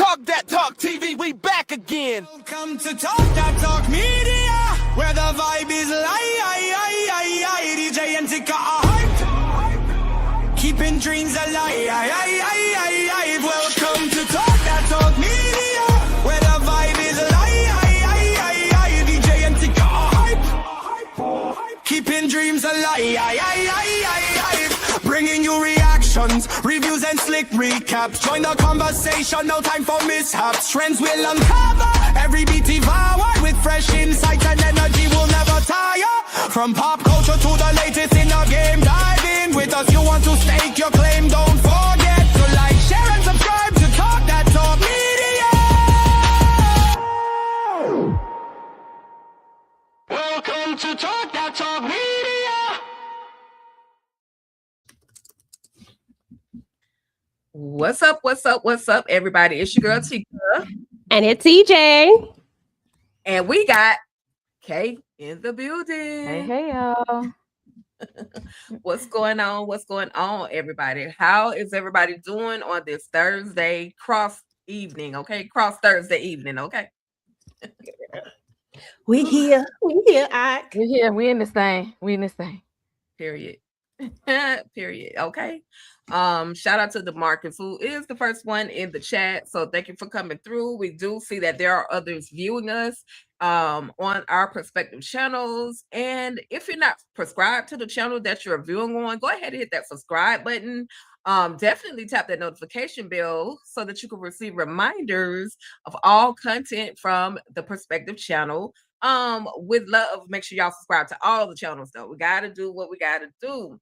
Talk That Talk TV, we back again. Welcome to Talk That Talk Media, where the vibe is live. DJ and Tika are hyped, keeping dreams alive. Welcome to Talk That Talk Media, where the vibe is live. DJ and Tika are hyped, keeping dreams alive. Bringing you reactions, reviews and slick recaps. Join the conversation, no time for mishaps. Trends will uncover, every beat devoured with fresh insights and energy will never tire. From pop culture to the latest in the game, dive in with us. You want to stake your claim, don't forget to like, share and subscribe to Talk That Talk Media. Welcome to Talk That Talk Media. What's up, everybody? It's your girl Tika. And it's EJ. And we got Kay in the building. Hey, y'all. What's going on, everybody? How is everybody doing on this Thursday cross evening? Okay, cross Thursday evening, okay? We here, Ike. We're here. We in this thing. Period. Period. Okay. Shout out to the Marcus, who is the first one in the chat. So thank you for coming through. We do see that there are others viewing us on our perspective channels. And if you're not subscribed to the channel that you're viewing on, go ahead and hit that subscribe button. Definitely tap that notification bell so that you can receive reminders of all content from the perspective channel. With love, make sure y'all subscribe to all the channels though. We gotta do what we gotta do.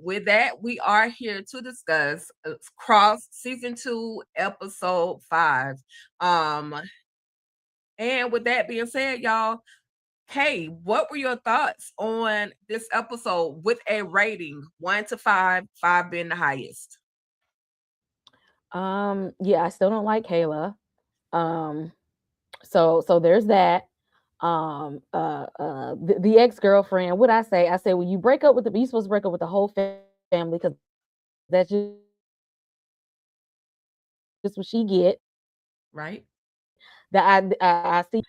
With that, we are here to discuss Cross Season 2, Episode 5. And with that being said, y'all, Kay, what were your thoughts on this episode with a rating 1 to 5, 5 being the highest? Yeah, I still don't like Kayla. So there's that. The ex-girlfriend, what I say when you break up with you're supposed to break up with the whole family, because that's just what she get, right? That I see.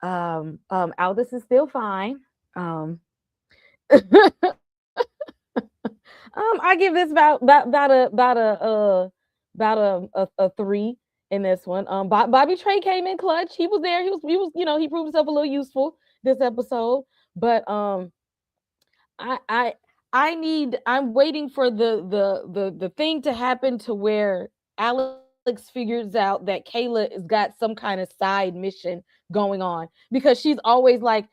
Aldous is still fine. I give this about a 3 in this one. Bobby Trey came in clutch. He was there. He was, he proved himself a little useful this episode. But I'm waiting for the thing to happen to where Alex figures out that Kayla has got some kind of side mission going on, because she's always like,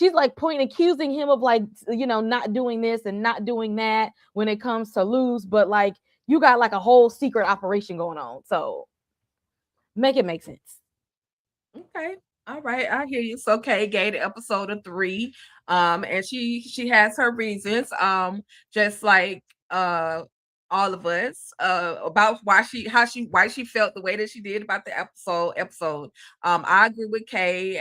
accusing him of not doing this and not doing that when it comes to Luz, but like you got like a whole secret operation going on. So make it make sense. Okay. All right. I hear you. So Kay gave the episode a 3. And she has her reasons. Just like all of us, about why she felt the way that she did about the episode. I agree with Kay.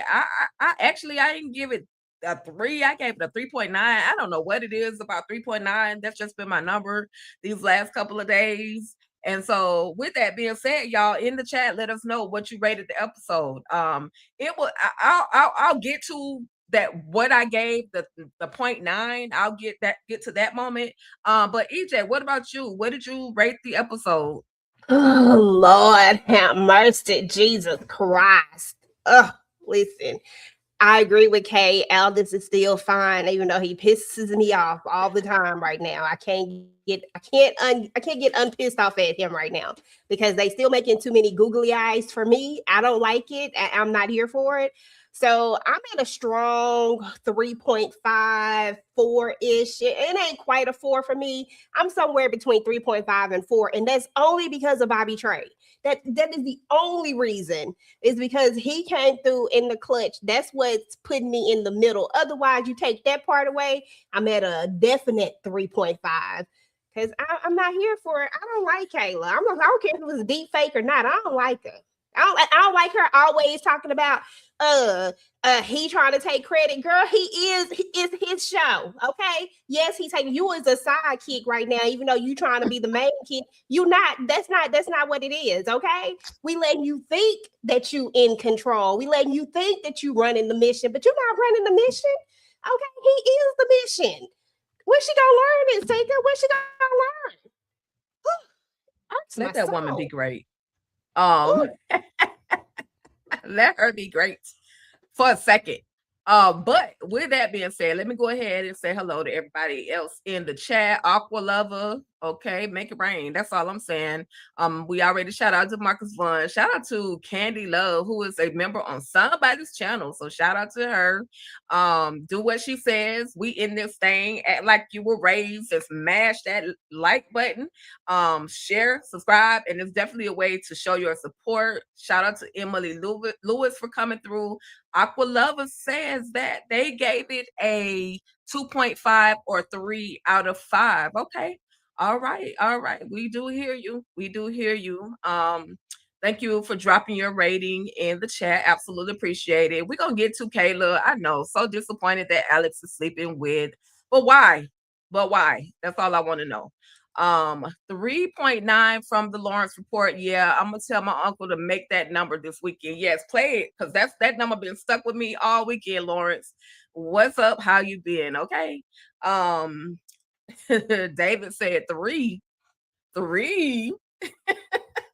I didn't give it a 3. I gave it a 3.9. I don't know what it is about 3.9. That's just been my number these last couple of days. And so with that being said, y'all in the chat, let us know what you rated the episode. I'll get to that, what I gave the 0.9. I'll get to that moment. But EJ, what about you? What did you rate the episode? Oh, Lord have mercy, Jesus Christ. Listen, I agree with Kay. Aldous is still fine, even though he pisses me off all the time right now. I can't get unpissed off at him right now, because they still making too many googly eyes for me. I don't like it. I'm not here for it. So I'm at a strong 3.5, 4-ish. It ain't quite a 4 for me. I'm somewhere between 3.5 and 4. And that's only because of Bobby Trey. That is the only reason, is because he came through in the clutch. That's what's putting me in the middle. Otherwise, you take that part away, I'm at a definite 3.5. Because I'm not here for it. I don't like Kayla. I don't care if it was a deep fake or not. I don't like her. I don't like her always talking about he trying to take credit. Girl, it's his show. Okay. Yes, he's taking you as a sidekick right now, even though you trying to be the main kid. That's not what it is. Okay. We letting you think that you in control. We letting you think that you running the mission, but you're not running the mission. Okay, he is the mission. Where's she gonna learn it, Tinker? Where's she gonna learn? Let that woman be great. Let her be great for a second. But with that being said, let me go ahead and say hello to everybody else in the chat. Aqua Lover, okay, make it rain. That's all I'm saying. We already shout out to Marcus Vaughn. Shout out to Candy Love, who is a member on somebody's channel. So shout out to her. Do what she says. We in this thing. Act like you were raised. Just smash that like button. Share, subscribe, and it's definitely a way to show your support. Shout out to Emily Lewis for coming through. Aqua Lover says that they gave it a 2.5 or 3 out of 5. Okay. All right. We do hear you. Thank you for dropping your rating in the chat. Absolutely appreciate it. We're gonna get to Kayla. I know, so disappointed that Alex is sleeping with, but why? That's all I want to know. 3.9 from the Lawrence report. Yeah, I'm gonna tell my uncle to make that number this weekend. Yes, play it, because that number been stuck with me all weekend. Lawrence, what's up? How you been? Okay. David said 3.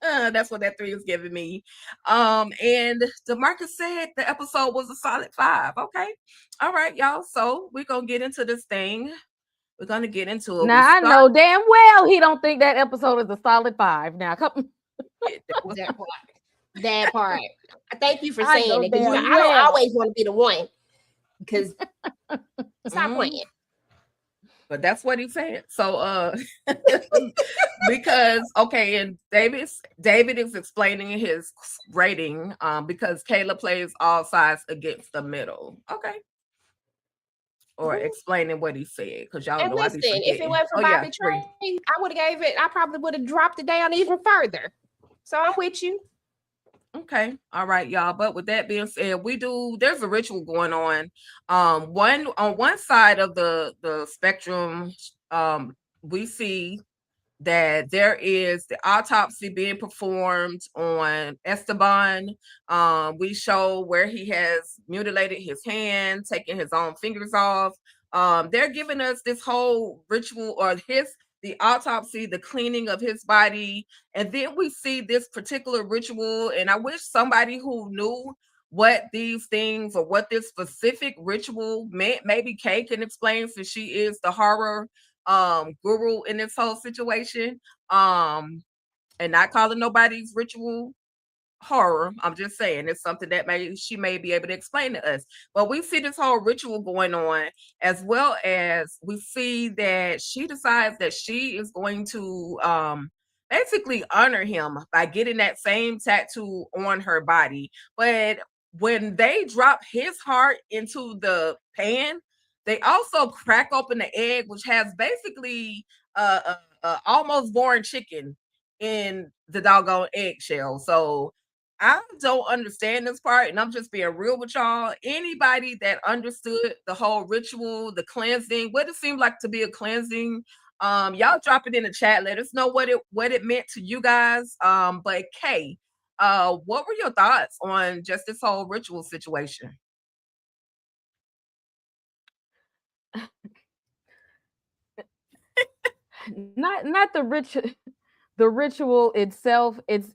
That's what that 3 is giving me. And DeMarcus said the episode was a solid 5. Okay. All right, y'all. So we're gonna get into this thing. We're gonna get into it. Now I know damn well he don't think that episode is a solid 5. Now come that part. Thank you for saying it. Damn I don't always want to be the one, because stop playing. But that's what he said. So because and David is explaining his rating because Kayla plays all sides against the middle. Okay. Or explaining what he said, because y'all know. Listen, if it wasn't for Bobby Trey, I would have gave it. I probably would have dropped it down even further. So I'm with you. Okay, all right, y'all. But with that being said, there's a ritual going on. On one side of the spectrum, we see that there is the autopsy being performed on Esteban. We show where he has mutilated his hand, taking his own fingers off. They're giving us this whole ritual, or the autopsy, the cleaning of his body. And then we see this particular ritual. And I wish somebody who knew what these things or what this specific ritual meant, maybe Kay can explain, since she is the horror guru in this whole situation. And not calling nobody's ritual horror. I'm just saying it's something that she may be able to explain to us. But we see this whole ritual going on, as well as we see that she decides that she is going to basically honor him by getting that same tattoo on her body. But when they drop his heart into the pan, they also crack open the egg, which has basically almost born chicken in the doggone eggshell. So I don't understand this part, and I'm just being real with y'all. Anybody that understood the whole ritual, the cleansing, what it seemed like to be a cleansing, y'all drop it in the chat. Let us know what it meant to you guys. But Kay, what were your thoughts on just this whole ritual situation? Not the ritual itself. It's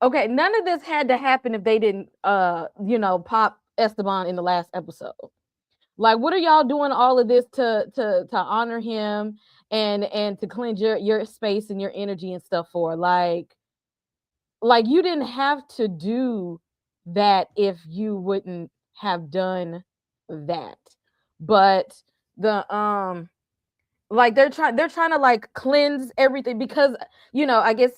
okay. None of this had to happen if they didn't pop Esteban in the last episode. Like, what are y'all doing all of this to honor him and to cleanse your space and your energy and stuff for? Like you didn't have to do that if you wouldn't have done that. But the they're trying to like cleanse everything, because I guess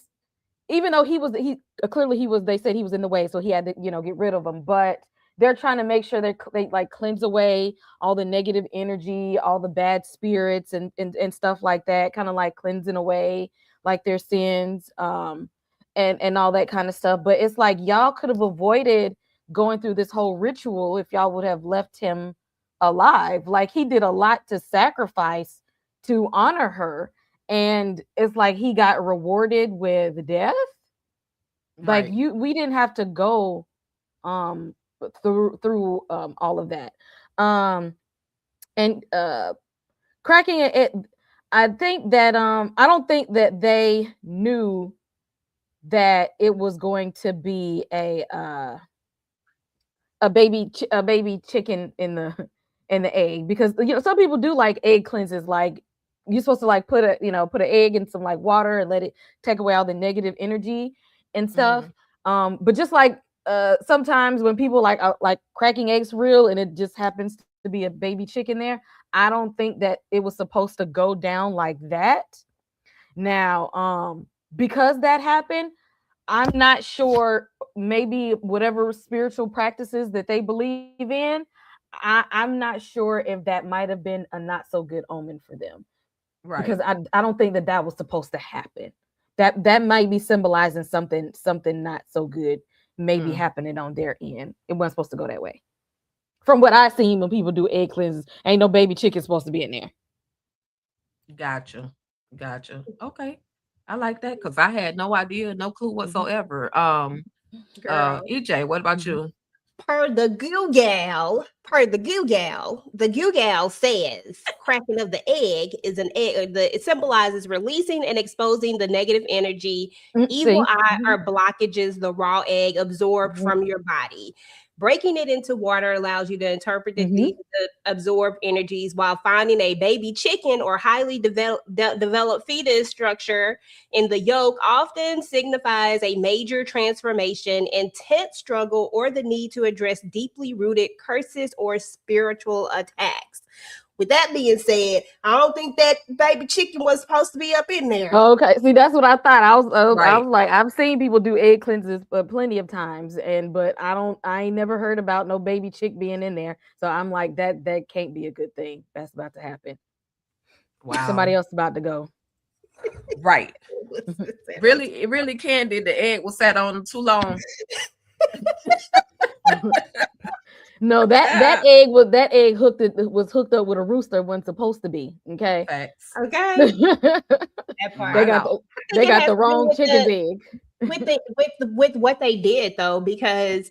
even though they said he was in the way, so he had to get rid of him, but they're trying to make sure they like cleanse away all the negative energy, all the bad spirits and stuff like that, kind of like cleansing away like their sins, and all that kind of stuff. But it's like y'all could have avoided going through this whole ritual if y'all would have left him alive. Like he did a lot to sacrifice to honor her, and it's like he got rewarded with death. Like Right. we didn't have to go through all of that. Um and cracking it, I think that I don't think that they knew that it was going to be a baby chicken in the in the egg, because some people do like egg cleanses. Like you're supposed to like put an egg in some like water and let it take away all the negative energy and stuff. But just like sometimes when people like cracking eggs for real and it just happens to be a baby chicken there, I don't think that it was supposed to go down like that. Now because that happened, I'm not sure, maybe whatever spiritual practices that they believe in, I'm not sure if that might have been a not so good omen for them, because Right. I don't think that that was supposed to happen. That might be symbolizing something not so good maybe Mm. happening on their end. It wasn't supposed to go that way. From what I've seen when people do egg cleanses, ain't no baby chicken supposed to be in there. Gotcha. Gotcha. Okay. I like that because I had no idea, no clue whatsoever. Girl. EJ, what about Mhm. you? The Google says cracking of the egg is an egg. It symbolizes releasing and exposing the negative energy, evil See? eye, or blockages the raw egg absorbed Mhm. from your body. Breaking it into water allows you to interpret Mhm. the absorbed energies, while finding a baby chicken or highly developed fetus structure in the yolk often signifies a major transformation, intense struggle, or the need to address deeply rooted curses or spiritual attacks. With that being said, I don't think that baby chicken was supposed to be up in there. Okay, see, that's what I thought. I Right. was like, I've seen people do egg cleanses plenty of times, but I ain't never heard about no baby chick being in there. So I'm like, that can't be a good thing. That's about to happen. Somebody Wow. else about to go. Right. Really, it really can be the egg was sat on too long. No, that egg was hooked up with a rooster wasn't supposed to be. Okay. Facts. Okay, they that part. Right got out. the I they think it got has the to do wrong with chicken's egg. with what they did though, because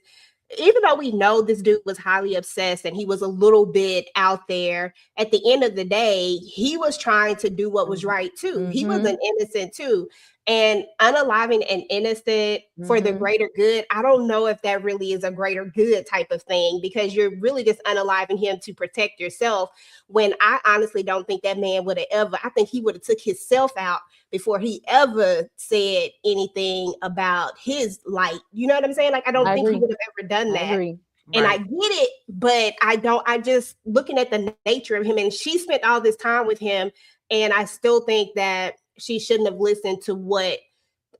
even though we know this dude was highly obsessed and he was a little bit out there, at the end of the day, he was trying to do what was right too. He was Mm-hmm. an innocent too. And unaliving an innocent for the Mm-hmm. greater good, I don't know if that really is a greater good type of thing, because you're really just unaliving him to protect yourself. When I honestly don't think that man would have ever, I think he would have took himself out before he ever said anything about his light. You know what I'm saying? Like, I don't I think he agree. would have ever done I that. agree. And I Right. get it, but I just looking at the nature of him, and she spent all this time with him, and I still think that she shouldn't have listened to what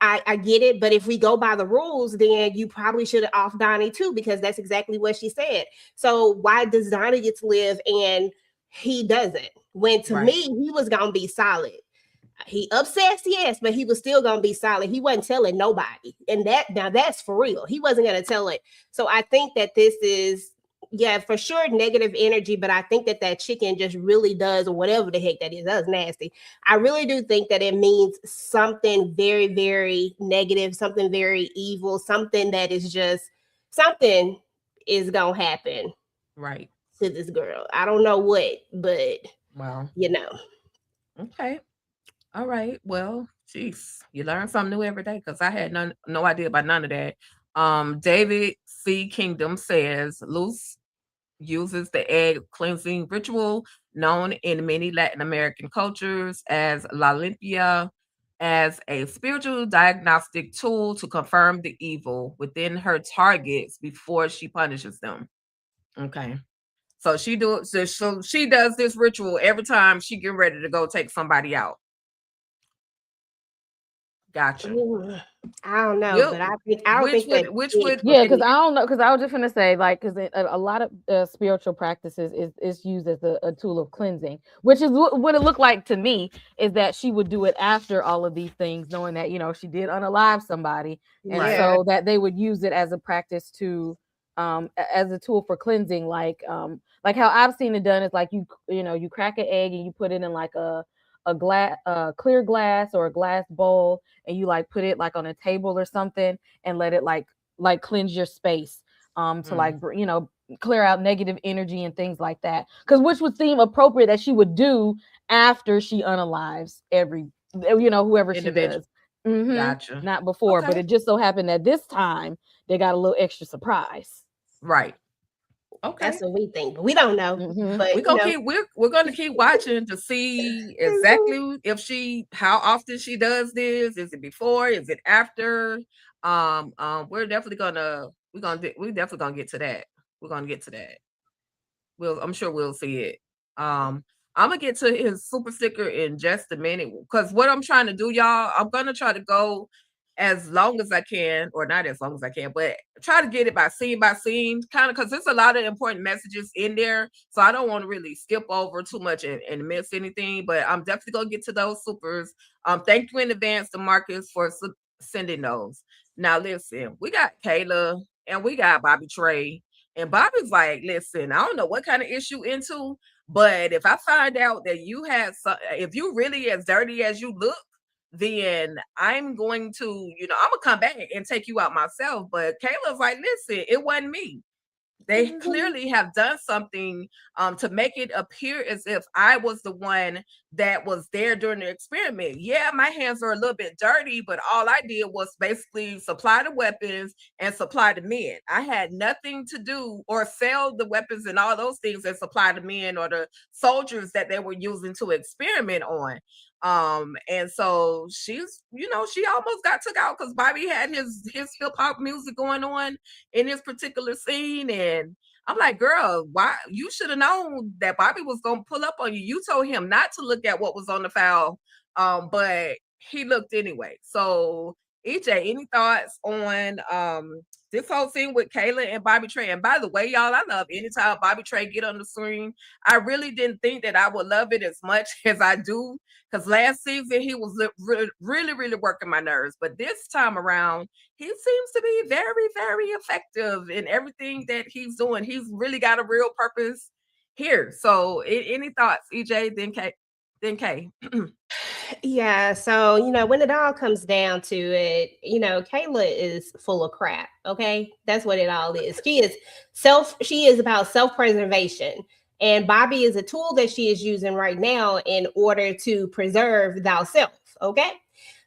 I get it, but if we go by the rules, then you probably should have off Donnie too, because that's exactly what she said. So why does Donnie get to live and he doesn't? When to Right. me, he was gonna be solid. He obsessed, yes, but he was still gonna be solid. He wasn't telling nobody, and that's for real. He wasn't gonna tell it. So I think that this is, yeah, for sure, negative energy. But I think that chicken just really does, or whatever the heck that is. That's nasty. I really do think that it means something very, very negative, something very evil, something that is just something is gonna happen Right. to this girl. I don't know what, but Wow. you know. Okay. All right. Well, jeez, you learn something new every day because I had no idea about none of that. David C. Kingdom says Luce uses the egg cleansing ritual known in many Latin American cultures as La Limpia as a spiritual diagnostic tool to confirm the evil within her targets before she punishes them. Okay. So she does this ritual every time she get ready to go take somebody out. Gotcha. Ooh, I don't know, Will but I don't think that which it- would Yeah, because I don't know, because I was just gonna say, like, because a lot of spiritual practices is used as a tool of cleansing, which is what it looked like to me, is that she would do it after all of these things, knowing that she did unalive somebody, and Right. yeah. so that they would use it as a practice to as a tool for cleansing, like how I've seen it done is like you crack an egg and you put it in like a glass clear glass or a glass bowl, and you like put it like on a table or something and let it like cleanse your space to like clear out negative energy and things like that, because which would seem appropriate that she would do after she unalives every whoever she Individual. does. Gotcha. Not before, but Okay. it just so happened that this time they got a little extra surprise. Right. Okay. That's what we think, but we don't know. But We're gonna keep we're gonna keep watching to see exactly how often she does this. Is it before? Is it after? We're definitely gonna get to that. We're gonna get to that. I'm sure we'll see it. I'm gonna get to his super sticker in just a minute, because what I'm trying to do, y'all, I'm gonna try to go as long as I can, or not as long as I can, but try to get it by scene, kind of, because there's a lot of important messages in there. So I don't want to really skip over too much and miss anything. But I'm definitely gonna get to those supers. Thank you in advance to Marcus for sending those. Now listen, we got Kayla and we got Bobby Trey. And Bobby's like, listen, I don't know what kind of issue into, but if I find out that if you really as dirty as you look, then I'm going to, I'm gonna come back and take you out myself. But Kayla's like, listen, it wasn't me. They clearly have done something to make it appear as if I was the one that was there during the experiment. Yeah, my hands are a little bit dirty, but all I did was basically supply the weapons and supply the men. I had nothing to do or sell the weapons and all those things and supply the men or the soldiers that they were using to experiment on. And so she's, she almost got took out because Bobby had his hip hop music going on in this particular scene. And I'm like, girl, why? You should have known that Bobby was gonna pull up on you. You told him not to look at what was on the file, but he looked anyway. So EJ, any thoughts on this whole scene with Kayla and Bobby Trey? And by the way, y'all, I love anytime Bobby Trey get on the screen. I really didn't think that I would love it as much as I do, because last season he was really, really working my nerves. But this time around, he seems to be very, very effective in everything that he's doing. He's really got a real purpose here. So any thoughts, EJ, then Kay? yeah, so when it all comes down to it, Kayla is full of crap. Okay, that's what it all is. She is about self-preservation, and Bobby is a tool that she is using right now in order to preserve thyself. Okay,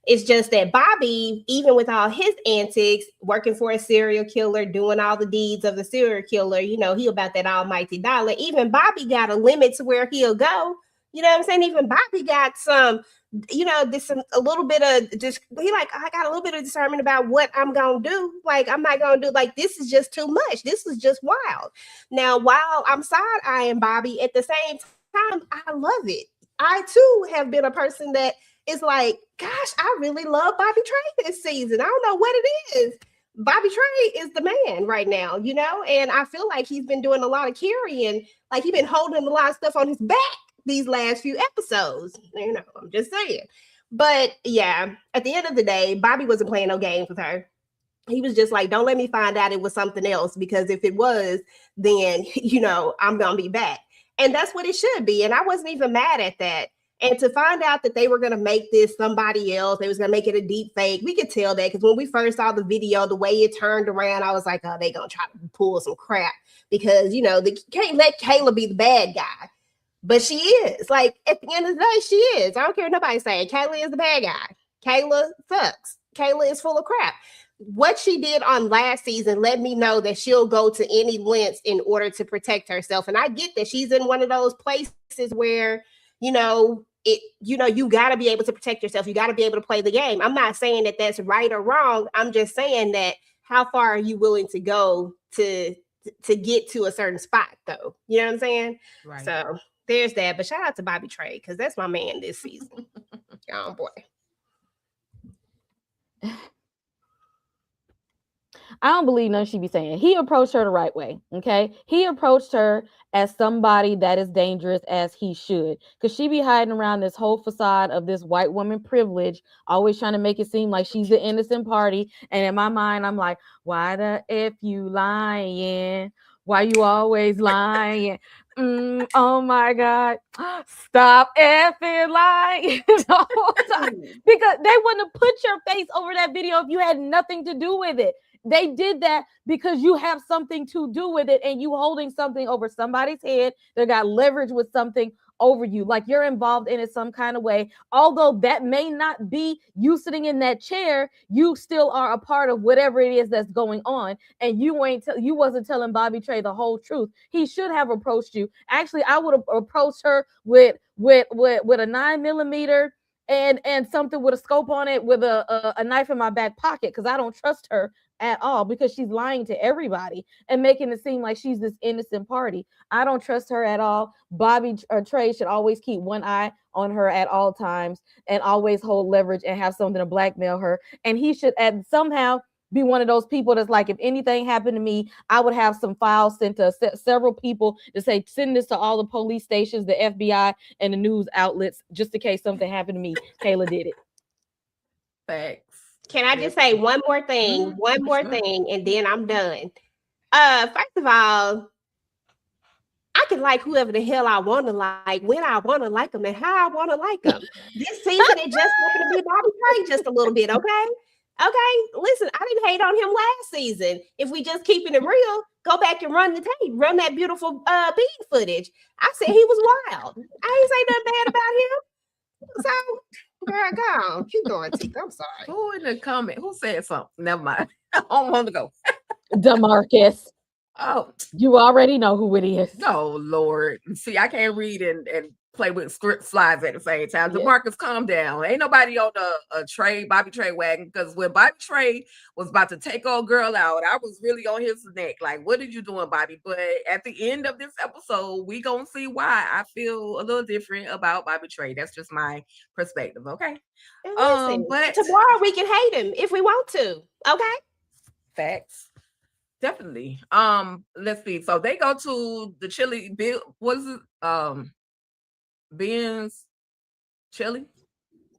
it's just that Bobby, even with all his antics, working for a serial killer, doing all the deeds of the serial killer, he about that almighty dollar. Even Bobby got a limit to where he'll go. You know what I'm saying? Even Bobby got some, this a little bit of just, I got a little bit of discernment about what I'm gonna do. Like, I'm not gonna do, like, this is just too much. This is just wild. Now, while I'm side-eyeing Bobby, at the same time, I love it. I too have been a person that is like, gosh, I really love Bobby Trey this season. I don't know what it is. Bobby Trey is the man right now, and I feel like he's been doing a lot of carrying, like he's been holding a lot of stuff on his back these last few episodes. I'm just saying. But yeah, at the end of the day, Bobby wasn't playing no games with her. He was just like, don't let me find out it was something else, because if it was, then, I'm going to be back. And that's what it should be. And I wasn't even mad at that. And to find out that they were going to make this somebody else, they was going to make it a deep fake. We could tell that, because when we first saw the video, the way it turned around, I was like, oh, they going to try to pull some crap, because, they can't let Kayla be the bad guy. But she is. Like, at the end of the day, she is. I don't care what nobody's saying. Kayla is the bad guy. Kayla sucks. Kayla is full of crap. What she did on last season let me know that she'll go to any lengths in order to protect herself. And I get that she's in one of those places where, you got to be able to protect yourself. You got to be able to play the game. I'm not saying that that's right or wrong. I'm just saying that how far are you willing to go to get to a certain spot, though? You know what I'm saying? Right. So there's that. But shout out to Bobby Trey, because that's my man this season. Oh boy. I don't believe none she be saying. He approached her the right way. Okay. He approached her as somebody that is dangerous as he should. Because she be hiding around this whole facade of this white woman privilege, always trying to make it seem like she's the innocent party. And in my mind, I'm like, why the F you lying? Why you always lying? Oh my God. Stop effing lying. The whole time. Because they wouldn't have put your face over that video if you had nothing to do with it. They did that because you have something to do with it and you holding something over somebody's head. They got leverage with something over you, like you're involved in it some kind of way. Although that may not be you sitting in that chair, you still are a part of whatever it is that's going on. And you wasn't telling Bobby Trey the whole truth. He should have approached you. Actually, I would have approached her with a 9mm and something with a scope on it with a knife in my back pocket, because I don't trust her at all, because she's lying to everybody and making it seem like she's this innocent party. I don't trust her at all. Bobby Trey should always keep one eye on her at all times and always hold leverage and have something to blackmail her. And he should somehow be one of those people that's like, if anything happened to me, I would have some files sent to several people to say, send this to all the police stations, the FBI, and the news outlets, just in case something happened to me. Kayla did it. Facts. Can I just say one more thing? One more thing, and then I'm done. First of all, I can like whoever the hell I want to like, when I want to like them, and how I want to like them. This season, it just happened to be Bobby Trey just a little bit, okay? Okay, listen, I didn't hate on him last season. If we just keeping it real, go back and run the tape, run that beautiful bead footage. I said he was wild. I ain't say nothing bad about him. So, girl, go on. Keep going, Tika. I'm sorry. Who in the comment? Who said something? Never mind. I don't want to go. DeMarcus. Oh, you already know who it is. Oh, Lord. See, I can't read and play with script slides at the same time. Yeah. DeMarcus, calm down. Ain't nobody on the Bobby Trey wagon, because when Bobby Trey was about to take old girl out, I was really on his neck. Like, what are you doing, Bobby? But at the end of this episode, we gonna see why I feel a little different about Bobby Trey. That's just my perspective, okay? And listen, but tomorrow we can hate him if we want to, okay? Facts. Definitely. Let's see. So they go to the chili bill. Was it Ben's Chili?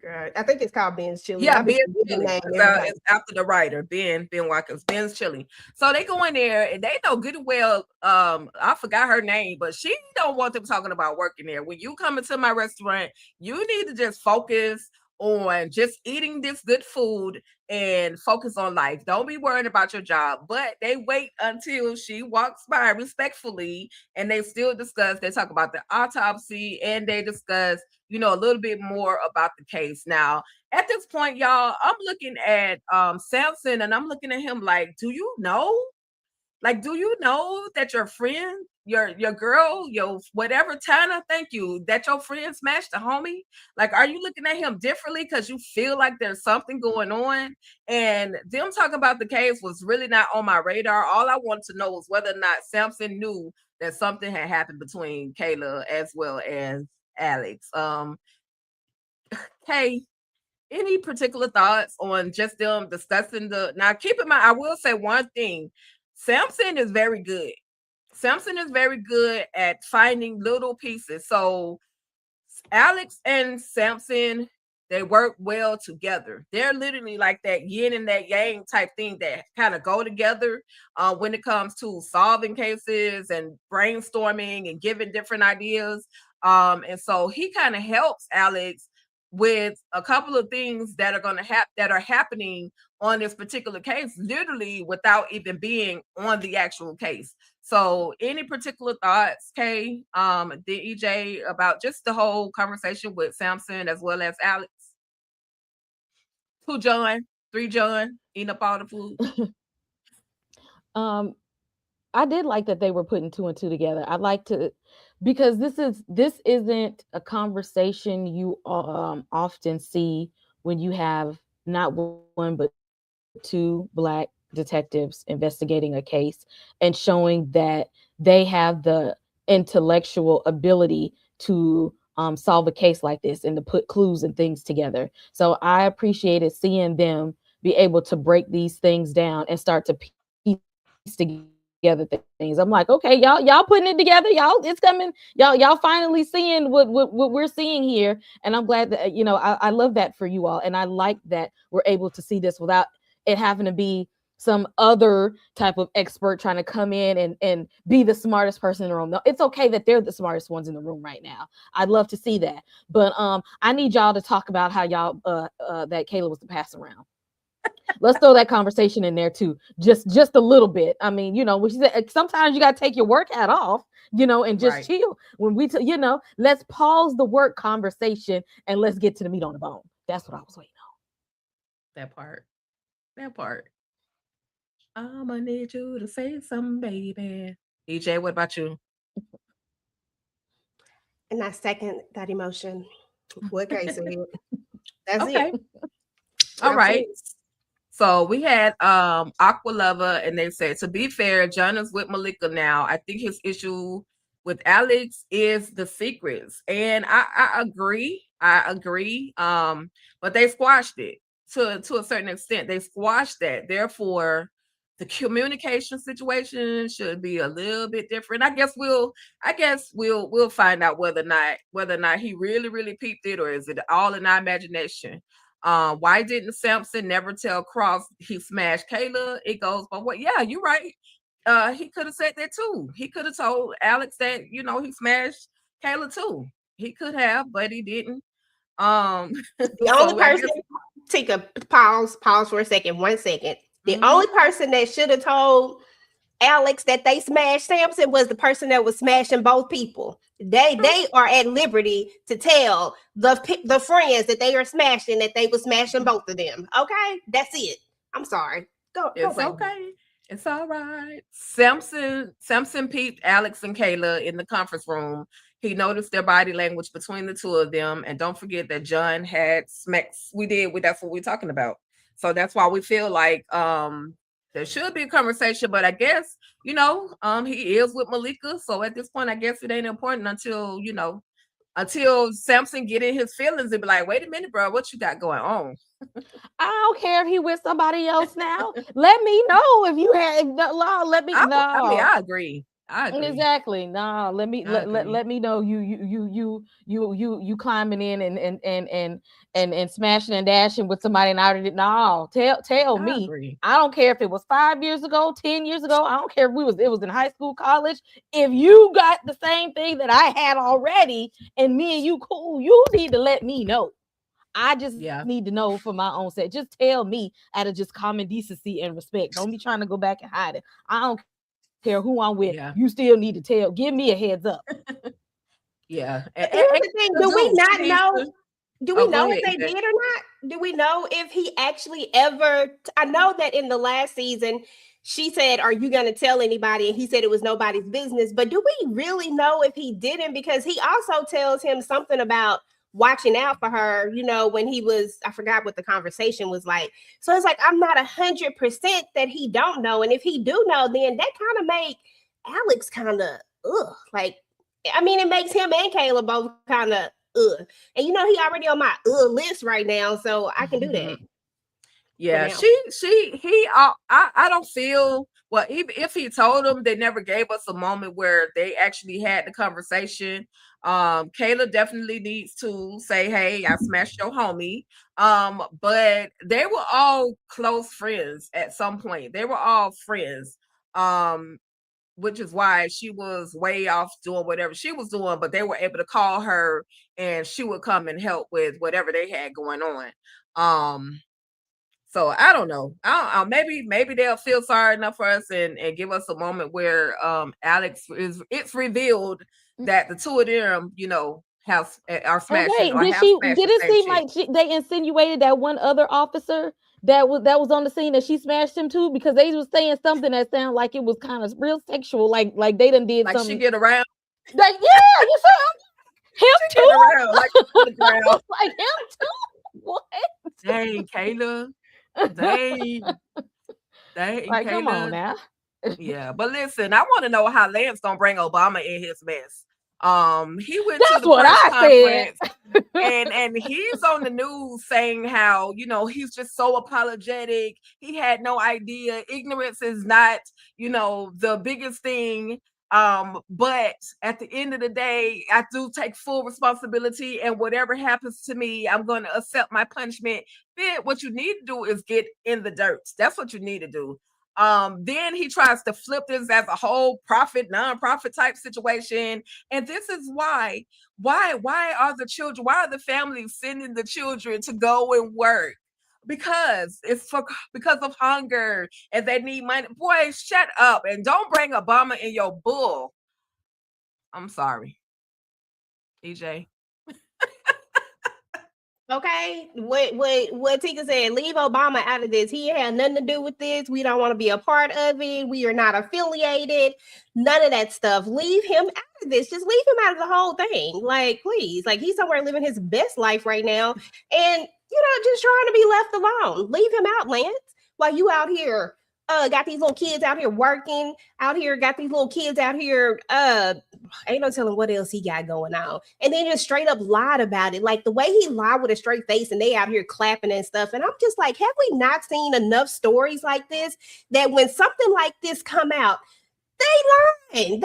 Girl, I think it's called Ben's Chili. Yeah, Ben's Chili. It's after the writer, Ben Watkins, Ben's Chili. So they go in there and they know good and well. I forgot her name, but she don't want them talking about working there. When you come into my restaurant, you need to just focus on just eating this good food and focus on life. Don't be worried about your job. But they wait until she walks by respectfully, and they still discuss. They talk about the autopsy, and they discuss, a little bit more about the case. Now, at this point, y'all, I'm looking at Samson, and I'm looking at him like, do you know? Like, do you know that your friend, your girl, your whatever, Tana, thank you, that your friend smashed the homie? Like, are you looking at him differently because you feel like there's something going on? And them talking about the case was really not on my radar. All I wanted to know was whether or not Samson knew that something had happened between Kayla as well as Alex. Hey, any particular thoughts on just them discussing now, keep in mind, I will say one thing. Samson is very good. Samson is very good at finding little pieces. So Alex and Samson, they work well together. They're literally like that yin and that yang type thing that kind of go together when it comes to solving cases and brainstorming and giving different ideas. And so he kind of helps Alex with a couple of things that are going to that are happening on this particular case, literally without even being on the actual case. So any particular thoughts, Kay, EJ, about just the whole conversation with Samson as well as Alex? 2 John, 3 John, eating up all the food. I did like that they were putting 2 and 2 together. I like to, because this isn't a conversation you often see when you have not one but 2 Black detectives investigating a case and showing that they have the intellectual ability to solve a case like this and to put clues and things together. So I appreciated seeing them be able to break these things down and start to piece together things. I'm like, okay, y'all putting it together, y'all, it's coming, y'all finally seeing what we're seeing here. And I'm glad that, I love that for you all. And I like that we're able to see this without it having to be some other type of expert trying to come in and be the smartest person in the room. No, it's okay that they're the smartest ones in the room right now. I'd love to see that. But I need y'all to talk about how y'all that Kayla was the pass around. Let's throw that conversation in there too, just a little bit. I mean, when she said sometimes you got to take your work hat off, and just chill. When we, let's pause the work conversation and let's get to the meat on the bone. That's what I was waiting on. That part. I'm gonna need you to say something, baby. EJ, what about you? And I second that emotion. What Kay said. That's okay. it. All right. So we had Aqua Lover, and they said, to be fair, John is with Malika now. I think his issue with Alex is the secrets. And I agree. But they squashed it to a certain extent. They squashed that. Therefore, the communication situation should be a little bit different. I guess we'll find out whether or not he really peeped it, or is it all in our imagination. Why didn't Samson never tell Cross he smashed Kayla? It goes, but what? Yeah, you're right. He could have said that too. He could have told Alex that he smashed Kayla too. He could have, but he didn't. The only person, take a pause for a second, 1 second. The only person that should have told Alex that they smashed Samson was the person that was smashing both people. They are at liberty to tell the friends that they are smashing that they were smashing both of them. Okay, that's it. I'm sorry. It's okay. It's all right. Samson peeped Alex and Kayla in the conference room. He noticed their body language between the two of them, and don't forget that John had smacks. That's what we're talking about. So that's why we feel like there should be a conversation, but I guess, he is with Malika. So at this point, I guess it ain't important until Samson get in his feelings and be like, wait a minute, bro, what you got going on? I don't care if he with somebody else now. Let me know if you had law. Let me know. I agree. Exactly. No, let me know you climbing in and smashing and dashing with somebody, and I already did. No, tell me. Agree. I don't care if it was 5 years ago, 10 years ago. I don't care if it was in high school, college. If you got the same thing that I had already, and me and you cool, you need to let me know. I just need to know for my own sake. Just tell me out of just common decency and respect. Don't be trying to go back and hide it. I don't care who I'm with. You still need to give me a heads up. Yeah. Do we not know? Do we know if they did or not? Do we know if he actually ever? I know that in the last season, she said, "Are you going to tell anybody?" And he said it was nobody's business. But do we really know if he didn't? Because he also tells him something about watching out for her, when he was, I forgot what the conversation was like. So it's like, I'm not 100% that he don't know. And if he do know, then that kind of make Alex kind of, it makes him and Kayla both kind of, and he already on my list right now. So I can do that. Yeah, I don't feel, well, if he told them, they never gave us a moment where they actually had the conversation. Kayla definitely needs to say, hey, I smashed your homie. But they were all close friends at some point. They were all friends. Which is why she was way off doing whatever she was doing, but they were able to call her and she would come and help with whatever they had going on. So I don't know. Maybe they'll feel sorry enough for us and give us a moment where Alex it's revealed that the two of them, are smashing. Did it seem like they insinuated that one other officer that was on the scene that she smashed him too? Because they was saying something that sounded like it was kind of real sexual, like they done did like something. She get around. Like, yeah, you saw him too. Around, like him too. What? Dang, Kayla. Dang, like, Kayla. Come on now. Yeah, but listen, I want to know how Lance gonna bring Obama in his mess. He went to That's the what press I conference and he's on the news saying how, you know, he's just so apologetic. He had no idea. Ignorance is not, you know, the biggest thing. But at the end of the day, I do take full responsibility, and whatever happens to me, I'm going to accept my punishment. Then what you need to do is get in the dirt. That's what you need to do. Then he tries to flip this as a whole profit, non-profit type situation. And this is why are the children, why are the families sending the children to go and work? Because because of hunger and they need money. Boy, shut up and don't bring Obama in your bull. I'm sorry, EJ. Okay, what Tika said, leave Obama out of this. He had nothing to do with this. We don't want to be a part of it. We are not affiliated. None of that stuff. Leave him out of this. Just leave him out of the whole thing. Like, please. Like, he's somewhere living his best life right now. And, you know, just trying to be left alone. Leave him out, Lance. While you out here, got these little kids out here working, out here, got these little kids out here, ain't no telling what else he got going on. And then just straight up lied about it. Like the way he lied with a straight face and they out here clapping and stuff. And I'm just like, have we not seen enough stories like this that when something like this come out, they lying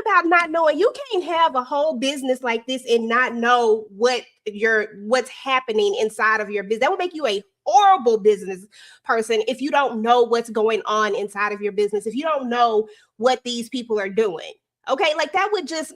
about not knowing. You can't have a whole business like this and not know what's happening inside of your business. That would make you a horrible business person if you don't know what's going on inside of your business, if you don't know what these people are doing. Okay, like that just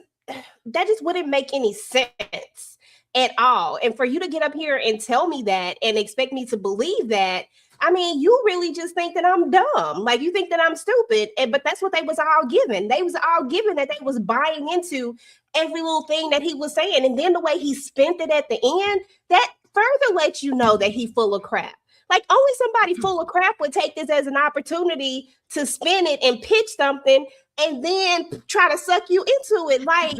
wouldn't make any sense at all. And for you to get up here and tell me that and expect me to believe that, I mean, you really just think that I'm dumb. Like you think that I'm stupid. But that's what they was all given. They was all given that they was buying into every little thing that he was saying. And then the way he spent it at the end, that further lets you know that he full of crap. Like only somebody full of crap would take this as an opportunity to spin it and pitch something and then try to suck you into it. Like,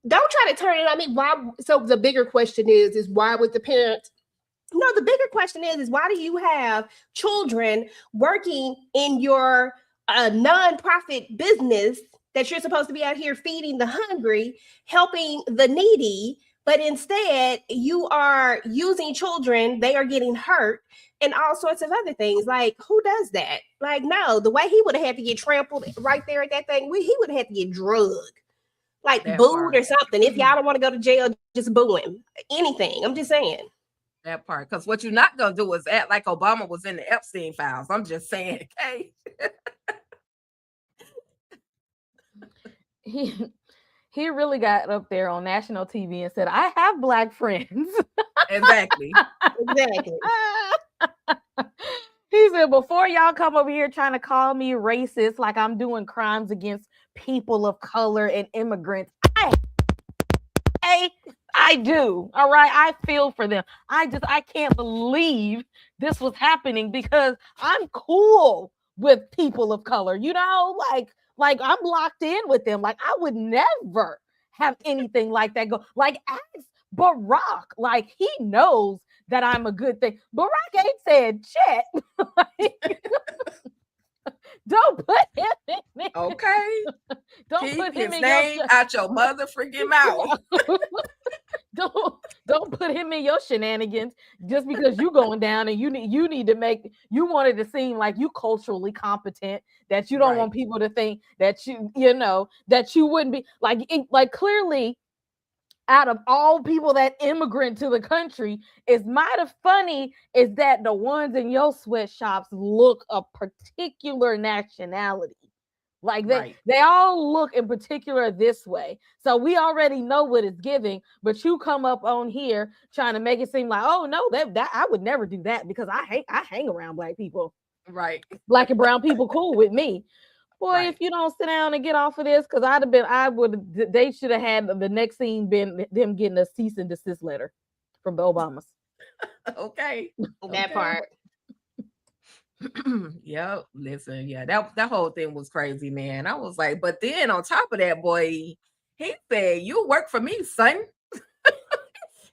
don't try to turn it. I mean, why? So the bigger question is why would the parents? No, the bigger question is why do you have children working in your nonprofit business that you're supposed to be out here feeding the hungry, helping the needy, but instead you are using children, they are getting hurt and all sorts of other things. Like, who does that? Like, no, the way he would have had to get trampled right there at that thing, he would have had to get drugged, like that booed part. Or something. If y'all don't want to go to jail, just boo him. Anything. I'm just saying. That part, because what you're not gonna do is act like Obama was in the Epstein files. I'm just saying, okay. He really got up there on national TV and said, "I have Black friends." Exactly. He said, "Before y'all come over here trying to call me racist, like I'm doing crimes against people of color and immigrants, I do. All right. I feel for them. I can't believe this was happening because I'm cool with people of color, you know, like I'm locked in with them. Like I would never have anything like that go. Like ask Barack, like he knows that I'm a good thing. Barack ain't said shit. Don't put him in it. Okay. Don't Keep put him his in name out your mother freaking mouth. Don't put him in your shenanigans just because you going down and you need to make, you wanted to seem like you culturally competent, that you don't want people to think that you know that you wouldn't be like clearly out of all people that immigrant to the country, it's might have funny is that the ones in your sweatshops look a particular nationality. Like they all look in particular this way. So we already know what it's giving, but you come up on here trying to make it seem like, oh no, that I would never do that because I hang around Black people. Right. Black and brown people cool with me. Boy, if you don't sit down and get off of this, because they should have had the next scene been them getting a cease and desist letter from the Obamas. Okay. That part. Yep. Listen, yeah, that whole thing was crazy, man. I was like, but then on top of that, boy, he said, "You work for me, son."